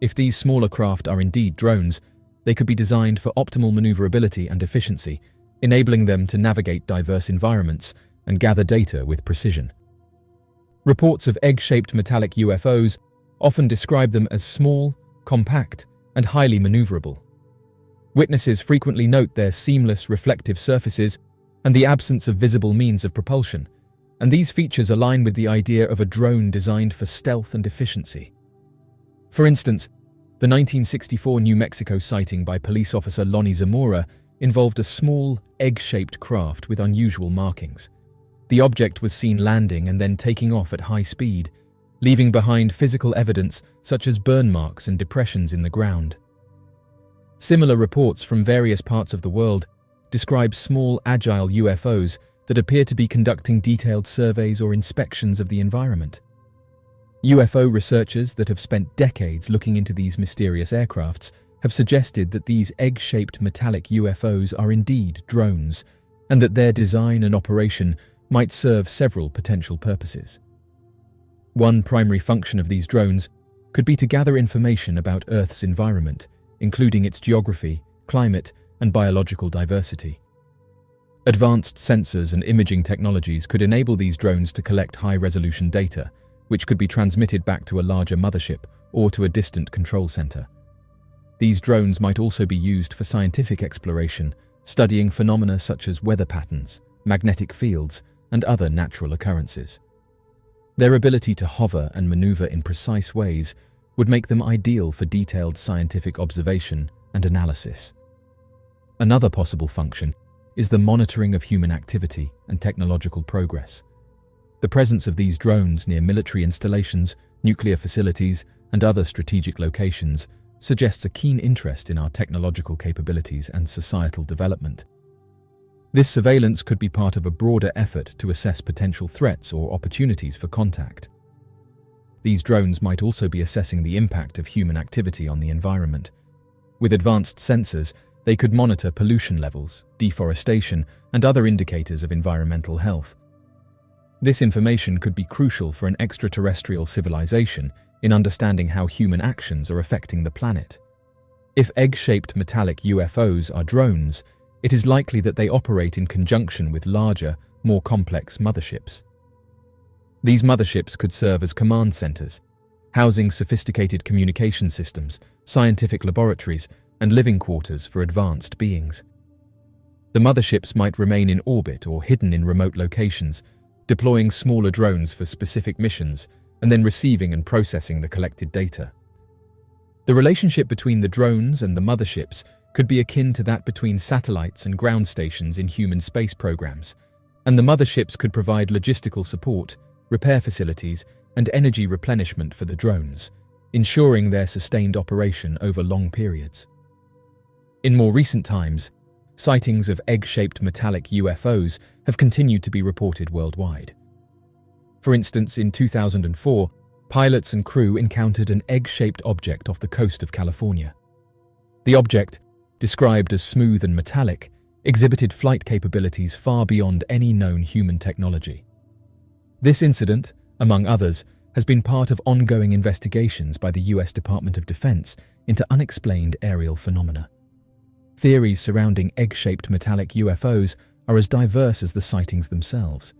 If these smaller craft are indeed drones, they could be designed for optimal maneuverability and efficiency, enabling them to navigate diverse environments and gather data with precision. Reports of egg-shaped metallic UFOs often describe them as small, compact, and highly maneuverable. Witnesses frequently note their seamless, reflective surfaces and the absence of visible means of propulsion, and these features align with the idea of a drone designed for stealth and efficiency. For instance, the 1964 New Mexico sighting by police officer Lonnie Zamora involved a small, egg-shaped craft with unusual markings. The object was seen landing and then taking off at high speed, leaving behind physical evidence such as burn marks and depressions in the ground. Similar reports from various parts of the world describe small, agile UFOs that appear to be conducting detailed surveys or inspections of the environment. UFO researchers that have spent decades looking into these mysterious aircrafts have suggested that these egg-shaped metallic UFOs are indeed drones, and that their design and operation might serve several potential purposes. One primary function of these drones could be to gather information about Earth's environment, including its geography, climate, and biological diversity. Advanced sensors and imaging technologies could enable these drones to collect high-resolution data, which could be transmitted back to a larger mothership or to a distant control center. These drones might also be used for scientific exploration, studying phenomena such as weather patterns, magnetic fields, and other natural occurrences. Their ability to hover and maneuver in precise ways would make them ideal for detailed scientific observation and analysis. Another possible function is the monitoring of human activity and technological progress. The presence of these drones near military installations, nuclear facilities, and other strategic locations suggests a keen interest in our technological capabilities and societal development. This surveillance could be part of a broader effort to assess potential threats or opportunities for contact. These drones might also be assessing the impact of human activity on the environment. With advanced sensors, they could monitor pollution levels, deforestation, and other indicators of environmental health. This information could be crucial for an extraterrestrial civilization in understanding how human actions are affecting the planet. If egg-shaped metallic UFOs are drones, it is likely that they operate in conjunction with larger, more complex motherships. These motherships could serve as command centers, housing sophisticated communication systems, scientific laboratories, and living quarters for advanced beings. The motherships might remain in orbit or hidden in remote locations, deploying smaller drones for specific missions and then receiving and processing the collected data. The relationship between the drones and the motherships could be akin to that between satellites and ground stations in human space programs, and the motherships could provide logistical support, repair facilities, and energy replenishment for the drones, ensuring their sustained operation over long periods. In more recent times, sightings of egg-shaped metallic UFOs have continued to be reported worldwide. For instance, in 2004, pilots and crew encountered an egg-shaped object off the coast of California. The object, described as smooth and metallic, exhibited flight capabilities far beyond any known human technology. This incident, among others, has been part of ongoing investigations by the US Department of Defense into unexplained aerial phenomena. Theories surrounding egg-shaped metallic UFOs are as diverse as the sightings themselves.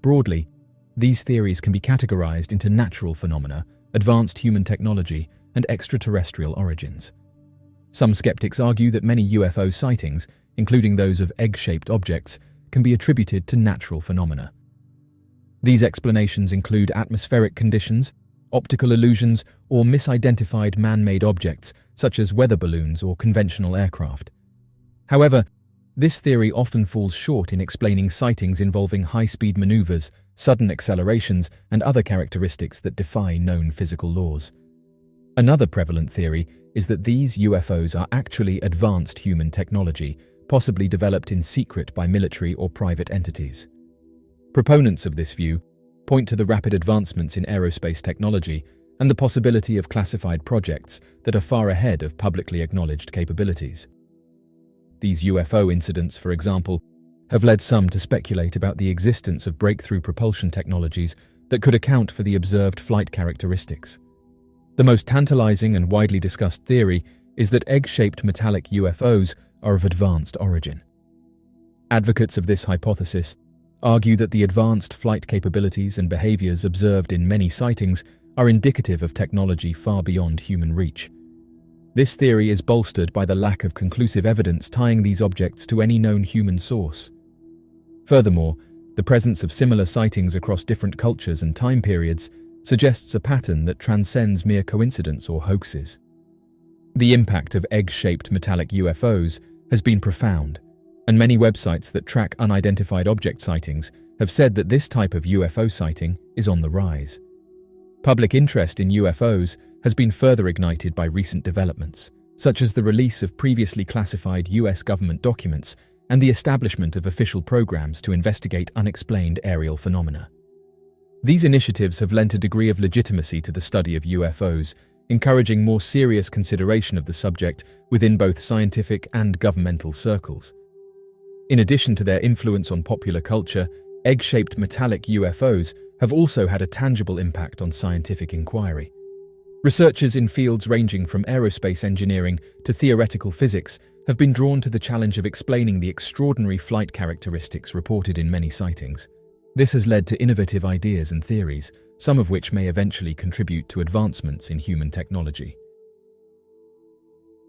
Broadly, these theories can be categorized into natural phenomena, advanced human technology, and extraterrestrial origins. Some skeptics argue that many UFO sightings, including those of egg-shaped objects, can be attributed to natural phenomena. These explanations include atmospheric conditions, optical illusions, or misidentified man-made objects such as weather balloons or conventional aircraft. However, this theory often falls short in explaining sightings involving high-speed maneuvers, sudden accelerations, and other characteristics that defy known physical laws. Another prevalent theory is that these UFOs are actually advanced human technology, possibly developed in secret by military or private entities. Proponents of this view point to the rapid advancements in aerospace technology and the possibility of classified projects that are far ahead of publicly acknowledged capabilities. These UFO incidents, for example, have led some to speculate about the existence of breakthrough propulsion technologies that could account for the observed flight characteristics. The most tantalizing and widely discussed theory is that egg-shaped metallic UFOs are of advanced origin. Advocates of this hypothesis argue that the advanced flight capabilities and behaviors observed in many sightings are indicative of technology far beyond human reach. This theory is bolstered by the lack of conclusive evidence tying these objects to any known human source. Furthermore, the presence of similar sightings across different cultures and time periods suggests a pattern that transcends mere coincidence or hoaxes. The impact of egg-shaped metallic UFOs has been profound, and many websites that track unidentified object sightings have said that this type of UFO sighting is on the rise. Public interest in UFOs has been further ignited by recent developments, such as the release of previously classified US government documents and the establishment of official programs to investigate unexplained aerial phenomena. These initiatives have lent a degree of legitimacy to the study of UFOs, encouraging more serious consideration of the subject within both scientific and governmental circles. In addition to their influence on popular culture, egg-shaped metallic UFOs have also had a tangible impact on scientific inquiry. Researchers in fields ranging from aerospace engineering to theoretical physics have been drawn to the challenge of explaining the extraordinary flight characteristics reported in many sightings. This has led to innovative ideas and theories, some of which may eventually contribute to advancements in human technology.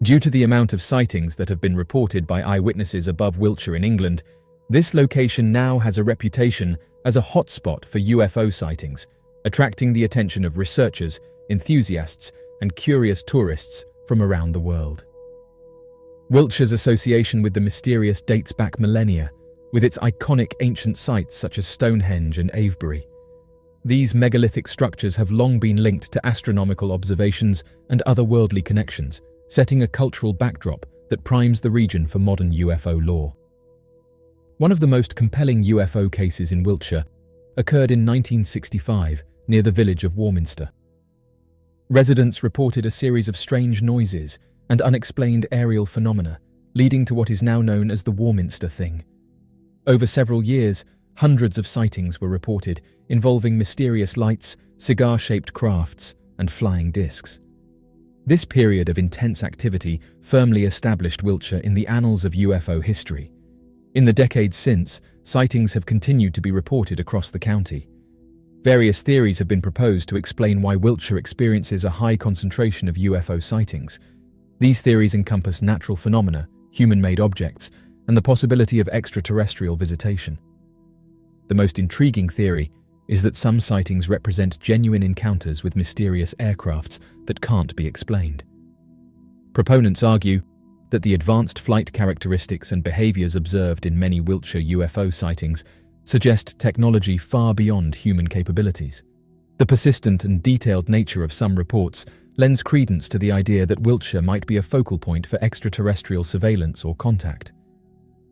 Due to the amount of sightings that have been reported by eyewitnesses above Wiltshire in England, this location now has a reputation as a hotspot for UFO sightings, attracting the attention of researchers, enthusiasts, and curious tourists from around the world. Wiltshire's association with the mysterious dates back millennia, with its iconic ancient sites such as Stonehenge and Avebury. These megalithic structures have long been linked to astronomical observations and otherworldly connections, setting a cultural backdrop that primes the region for modern UFO lore. One of the most compelling UFO cases in Wiltshire occurred in 1965 near the village of Warminster. Residents reported a series of strange noises and unexplained aerial phenomena, leading to what is now known as the Warminster Thing. Over several years, hundreds of sightings were reported involving mysterious lights, cigar-shaped crafts, and flying discs. This period of intense activity firmly established Wiltshire in the annals of UFO history. In the decades since, sightings have continued to be reported across the county. Various theories have been proposed to explain why Wiltshire experiences a high concentration of UFO sightings. These theories encompass natural phenomena, human-made objects, and the possibility of extraterrestrial visitation. The most intriguing theory is that some sightings represent genuine encounters with mysterious aircrafts that can't be explained. Proponents argue that the advanced flight characteristics and behaviors observed in many Wiltshire UFO sightings suggest technology far beyond human capabilities. The persistent and detailed nature of some reports lends credence to the idea that Wiltshire might be a focal point for extraterrestrial surveillance or contact.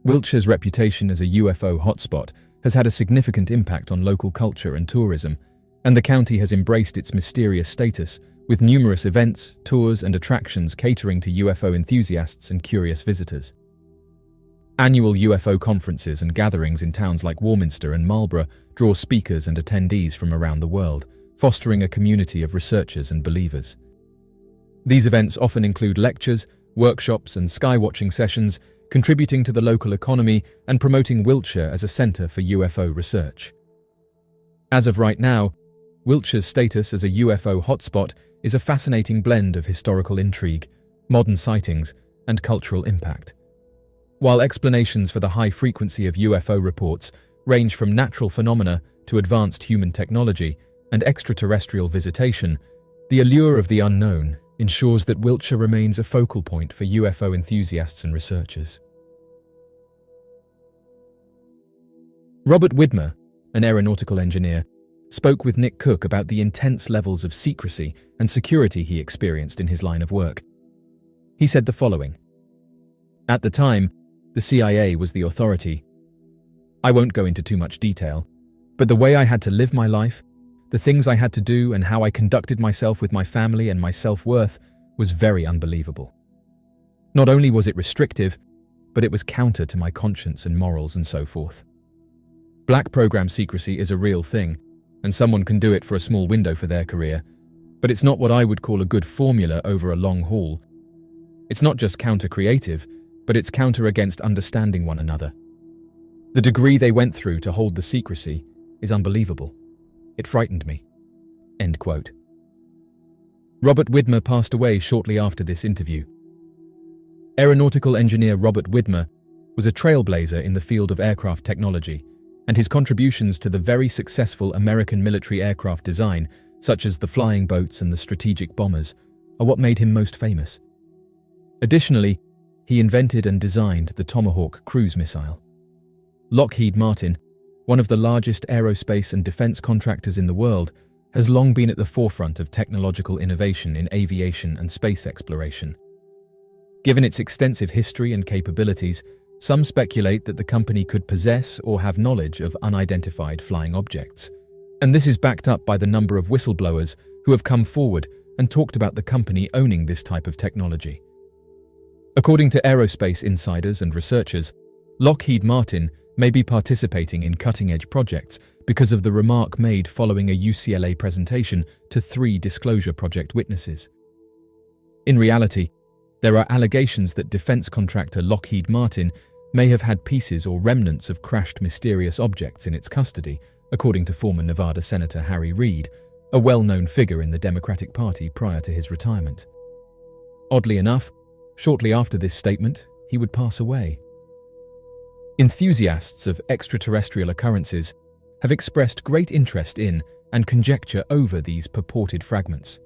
Wiltshire's reputation as a UFO hotspot has had a significant impact on local culture and tourism, and the county has embraced its mysterious status, with numerous events, tours, and attractions catering to UFO enthusiasts and curious visitors. Annual UFO conferences and gatherings in towns like Warminster and Marlborough draw speakers and attendees from around the world, fostering a community of researchers and believers. These events often include lectures, workshops, and skywatching sessions, contributing to the local economy and promoting Wiltshire as a centre for UFO research. As of right now, Wiltshire's status as a UFO hotspot is a fascinating blend of historical intrigue, modern sightings, and cultural impact. While explanations for the high frequency of UFO reports range from natural phenomena to advanced human technology and extraterrestrial visitation, the allure of the unknown ensures that Wiltshire remains a focal point for UFO enthusiasts and researchers. Robert Widmer, an aeronautical engineer, spoke with Nick Cook about the intense levels of secrecy and security he experienced in his line of work. He said the following: "At the time, the CIA was the authority. I won't go into too much detail, but the way I had to live my life, the things I had to do, and how I conducted myself with my family and my self-worth was very unbelievable. Not only was it restrictive, but it was counter to my conscience and morals and so forth. Black program secrecy is a real thing, and someone can do it for a small window for their career, but it's not what I would call a good formula over a long haul. It's not just counter-creative, but it's counter against understanding one another. The degree they went through to hold the secrecy is unbelievable. It frightened me." End quote. Robert Widmer passed away shortly after this interview. Aeronautical engineer Robert Widmer was a trailblazer in the field of aircraft technology, and his contributions to the very successful American military aircraft design, such as the flying boats and the strategic bombers, are what made him most famous. Additionally, he invented and designed the Tomahawk cruise missile. Lockheed Martin, one of the largest aerospace and defense contractors in the world, has long been at the forefront of technological innovation in aviation and space exploration. Given its extensive history and capabilities, some speculate that the company could possess or have knowledge of unidentified flying objects. And this is backed up by the number of whistleblowers who have come forward and talked about the company owning this type of technology. According to aerospace insiders and researchers, Lockheed Martin may be participating in cutting-edge projects because of the remark made following a UCLA presentation to 3 Disclosure Project witnesses. In reality, there are allegations that defense contractor Lockheed Martin may have had pieces or remnants of crashed mysterious objects in its custody, according to former Nevada Senator Harry Reid, a well-known figure in the Democratic Party prior to his retirement. Oddly enough, shortly after this statement, he would pass away. Enthusiasts of extraterrestrial occurrences have expressed great interest in and conjecture over these purported fragments.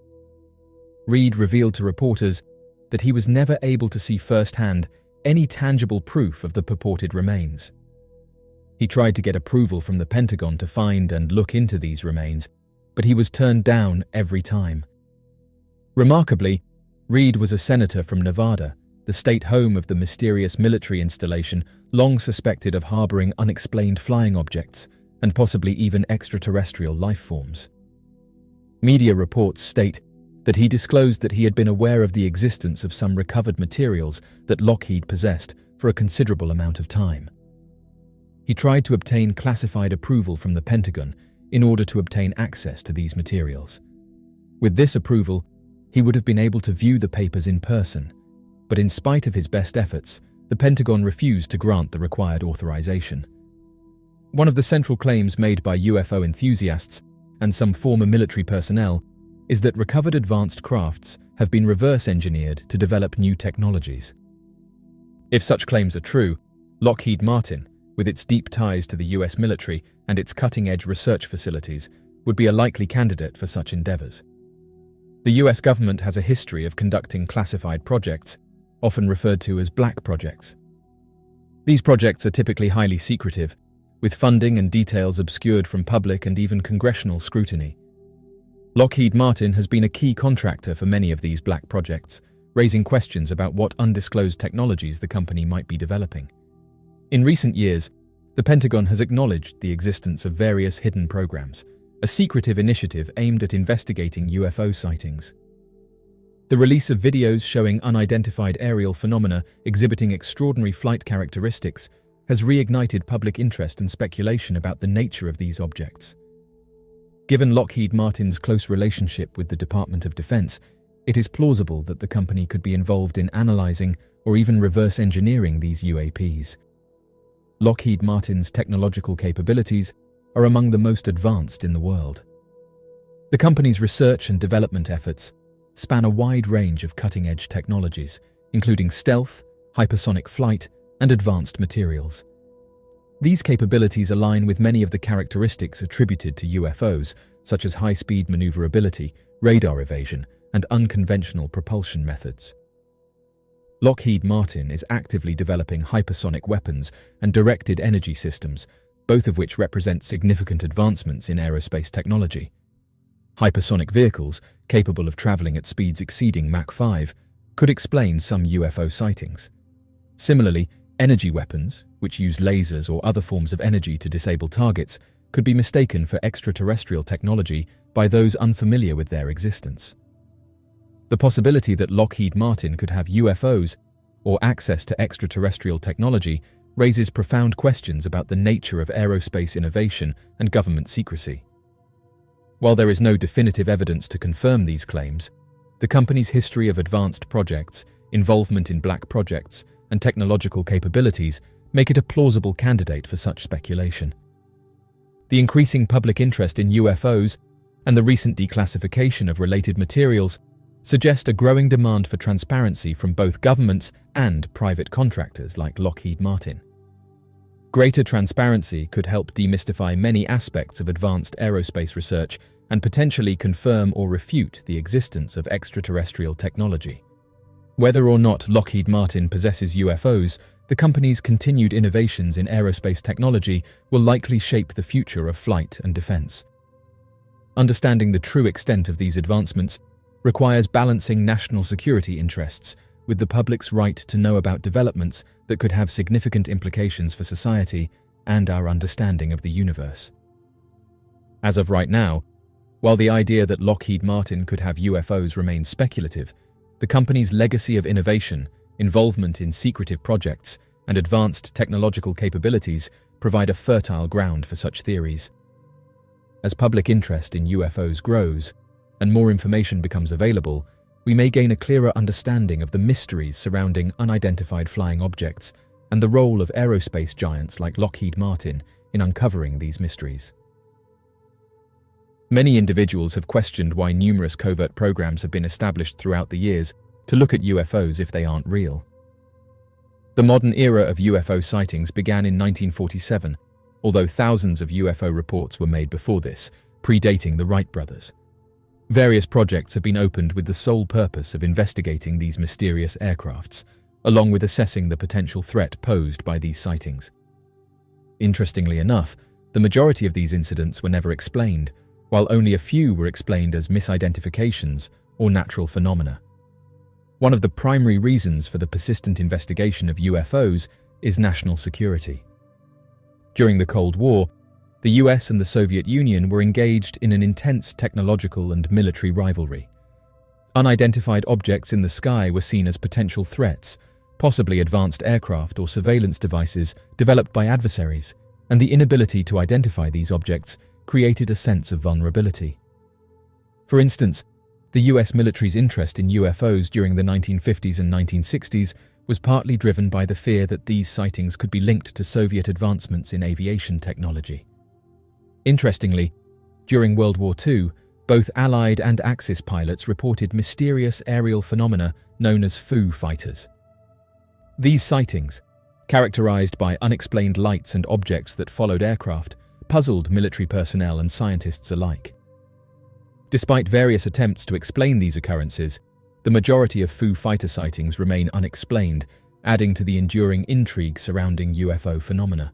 Reid revealed to reporters that he was never able to see firsthand any tangible proof of the purported remains. He tried to get approval from the Pentagon to find and look into these remains, but he was turned down every time. Remarkably, Reid was a senator from Nevada, the state home of the mysterious military installation long suspected of harboring unexplained flying objects and possibly even extraterrestrial life forms. Media reports state that he disclosed that he had been aware of the existence of some recovered materials that Lockheed possessed for a considerable amount of time. He tried to obtain classified approval from the Pentagon in order to obtain access to these materials. With this approval, he would have been able to view the papers in person, but in spite of his best efforts, the Pentagon refused to grant the required authorization. One of the central claims made by UFO enthusiasts and some former military personnel is that recovered advanced crafts have been reverse-engineered to develop new technologies. If such claims are true, Lockheed Martin, with its deep ties to the US military and its cutting-edge research facilities, would be a likely candidate for such endeavors. The US government has a history of conducting classified projects, often referred to as black projects. These projects are typically highly secretive, with funding and details obscured from public and even congressional scrutiny. Lockheed Martin has been a key contractor for many of these black projects, raising questions about what undisclosed technologies the company might be developing. In recent years, the Pentagon has acknowledged the existence of various hidden programs, a secretive initiative aimed at investigating UFO sightings. The release of videos showing unidentified aerial phenomena exhibiting extraordinary flight characteristics has reignited public interest and speculation about the nature of these objects. Given Lockheed Martin's close relationship with the Department of Defense, it is plausible that the company could be involved in analyzing or even reverse engineering these UAPs. Lockheed Martin's technological capabilities are among the most advanced in the world. The company's research and development efforts span a wide range of cutting-edge technologies, including stealth, hypersonic flight, and advanced materials. These capabilities align with many of the characteristics attributed to UFOs, such as high-speed maneuverability, radar evasion, and unconventional propulsion methods. Lockheed Martin is actively developing hypersonic weapons and directed energy systems, both of which represent significant advancements in aerospace technology. Hypersonic vehicles, capable of traveling at speeds exceeding Mach 5, could explain some UFO sightings. Similarly, energy weapons, which use lasers or other forms of energy to disable targets, could be mistaken for extraterrestrial technology by those unfamiliar with their existence. The possibility that Lockheed Martin could have UFOs or access to extraterrestrial technology raises profound questions about the nature of aerospace innovation and government secrecy. While there is no definitive evidence to confirm these claims, the company's history of advanced projects, involvement in black projects, and technological capabilities make it a plausible candidate for such speculation. The increasing public interest in UFOs and the recent declassification of related materials suggest a growing demand for transparency from both governments and private contractors like Lockheed Martin. Greater transparency could help demystify many aspects of advanced aerospace research and potentially confirm or refute the existence of extraterrestrial technology. Whether or not Lockheed Martin possesses UFOs, the company's continued innovations in aerospace technology will likely shape the future of flight and defense. Understanding the true extent of these advancements requires balancing national security interests with the public's right to know about developments that could have significant implications for society and our understanding of the universe. As of right now, while the idea that Lockheed Martin could have UFOs remains speculative, the company's legacy of innovation, involvement in secretive projects, and advanced technological capabilities provide a fertile ground for such theories. As public interest in UFOs grows, and more information becomes available, we may gain a clearer understanding of the mysteries surrounding unidentified flying objects and the role of aerospace giants like Lockheed Martin in uncovering these mysteries. Many individuals have questioned why numerous covert programs have been established throughout the years to look at UFOs if they aren't real. The modern era of UFO sightings began in 1947, although thousands of UFO reports were made before this, predating the Wright brothers. Various projects have been opened with the sole purpose of investigating these mysterious aircrafts, along with assessing the potential threat posed by these sightings. Interestingly enough, the majority of these incidents were never explained, while only a few were explained as misidentifications or natural phenomena. One of the primary reasons for the persistent investigation of UFOs is national security. During the Cold War, the US and the Soviet Union were engaged in an intense technological and military rivalry. Unidentified objects in the sky were seen as potential threats, possibly advanced aircraft or surveillance devices developed by adversaries, and the inability to identify these objects created a sense of vulnerability. For instance, the US military's interest in UFOs during the 1950s and 1960s was partly driven by the fear that these sightings could be linked to Soviet advancements in aviation technology. Interestingly, during World War II, both Allied and Axis pilots reported mysterious aerial phenomena known as Foo fighters. These sightings, characterized by unexplained lights and objects that followed aircraft, puzzled military personnel and scientists alike. Despite various attempts to explain these occurrences, the majority of Foo fighter sightings remain unexplained, adding to the enduring intrigue surrounding UFO phenomena.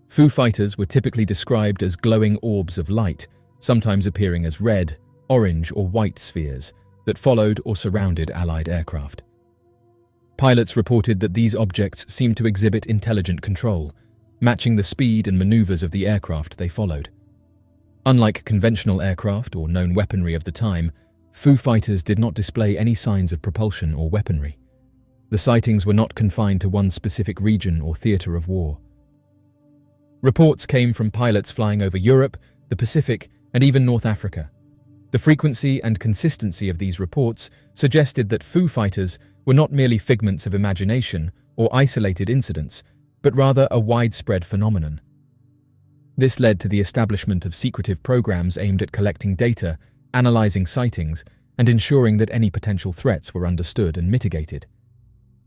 Foo fighters were typically described as glowing orbs of light, sometimes appearing as red, orange, or white spheres that followed or surrounded Allied aircraft. Pilots reported that these objects seemed to exhibit intelligent control, matching the speed and maneuvers of the aircraft they followed. Unlike conventional aircraft or known weaponry of the time, Foo fighters did not display any signs of propulsion or weaponry. The sightings were not confined to one specific region or theater of war. Reports came from pilots flying over Europe, the Pacific, and even North Africa. The frequency and consistency of these reports suggested that Foo Fighters were not merely figments of imagination or isolated incidents, but rather a widespread phenomenon. This led to the establishment of secretive programs aimed at collecting data, analyzing sightings, and ensuring that any potential threats were understood and mitigated.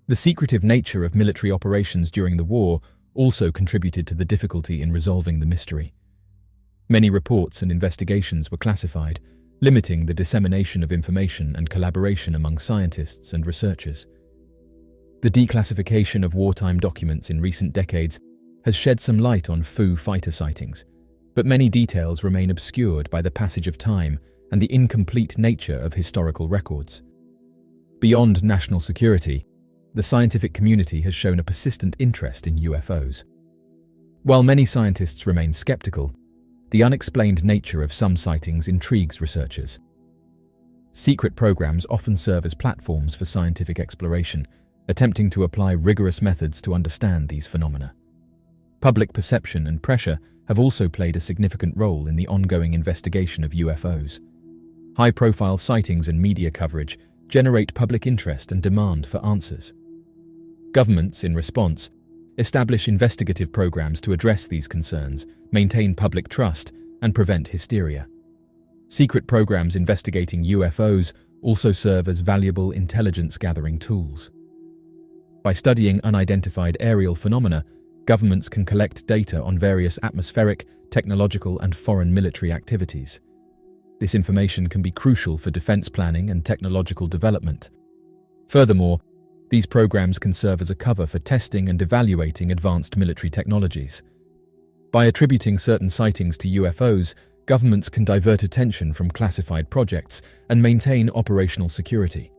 The secretive nature of military operations during the war also contributed to the difficulty in resolving the mystery. Many reports and investigations were classified, limiting the dissemination of information and collaboration among scientists and researchers. The declassification of wartime documents in recent decades has shed some light on Foo Fighter sightings, but many details remain obscured by the passage of time and the incomplete nature of historical records. Beyond national security, the scientific community has shown a persistent interest in UFOs. While many scientists remain skeptical, the unexplained nature of some sightings intrigues researchers. Secret programs often serve as platforms for scientific exploration, attempting to apply rigorous methods to understand these phenomena. Public perception and pressure have also played a significant role in the ongoing investigation of UFOs. High-profile sightings and media coverage generate public interest and demand for answers. Governments, in response, establish investigative programs to address these concerns, maintain public trust, and prevent hysteria. Secret programs investigating UFOs also serve as valuable intelligence-gathering tools. By studying unidentified aerial phenomena, governments can collect data on various atmospheric, technological, and foreign military activities. This information can be crucial for defense planning and technological development. Furthermore, these programs can serve as a cover for testing and evaluating advanced military technologies. By attributing certain sightings to UFOs, governments can divert attention from classified projects and maintain operational security.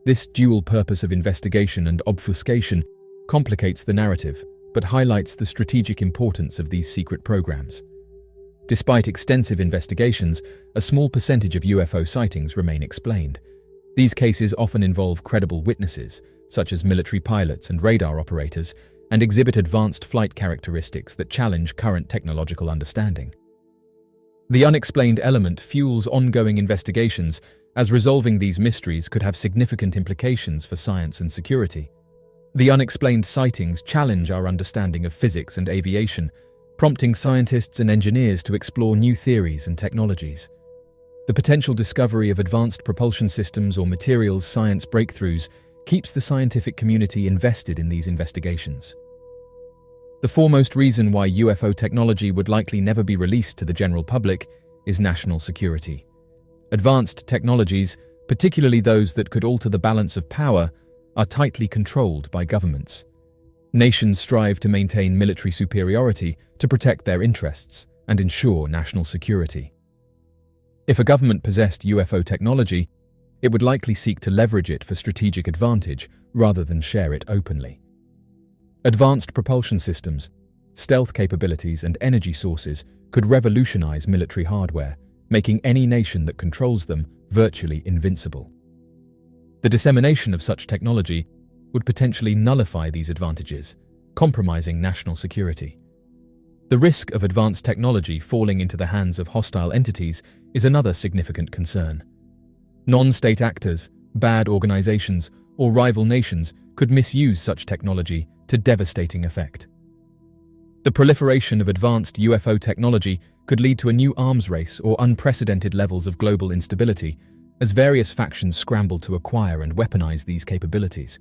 This dual purpose of investigation and obfuscation complicates the narrative, but highlights the strategic importance of these secret programs. Despite extensive investigations, a small percentage of UFO sightings remain explained. These cases often involve credible witnesses, such as military pilots and radar operators, and exhibit advanced flight characteristics that challenge current technological understanding. The unexplained element fuels ongoing investigations, as resolving these mysteries could have significant implications for science and security. The unexplained sightings challenge our understanding of physics and aviation, prompting scientists and engineers to explore new theories and technologies. The potential discovery of advanced propulsion systems or materials science breakthroughs keeps the scientific community invested in these investigations. The foremost reason why UFO technology would likely never be released to the general public is national security. Advanced technologies, particularly those that could alter the balance of power, are tightly controlled by governments. Nations strive to maintain military superiority to protect their interests and ensure national security. If a government possessed UFO technology, it would likely seek to leverage it for strategic advantage rather than share it openly. Advanced propulsion systems, stealth capabilities, and energy sources could revolutionize military hardware, making any nation that controls them virtually invincible. The dissemination of such technology would potentially nullify these advantages, compromising national security. The risk of advanced technology falling into the hands of hostile entities is another significant concern. Non-state actors, bad organizations, or rival nations could misuse such technology to devastating effect. The proliferation of advanced UFO technology could lead to a new arms race or unprecedented levels of global instability, as various factions scramble to acquire and weaponize these capabilities.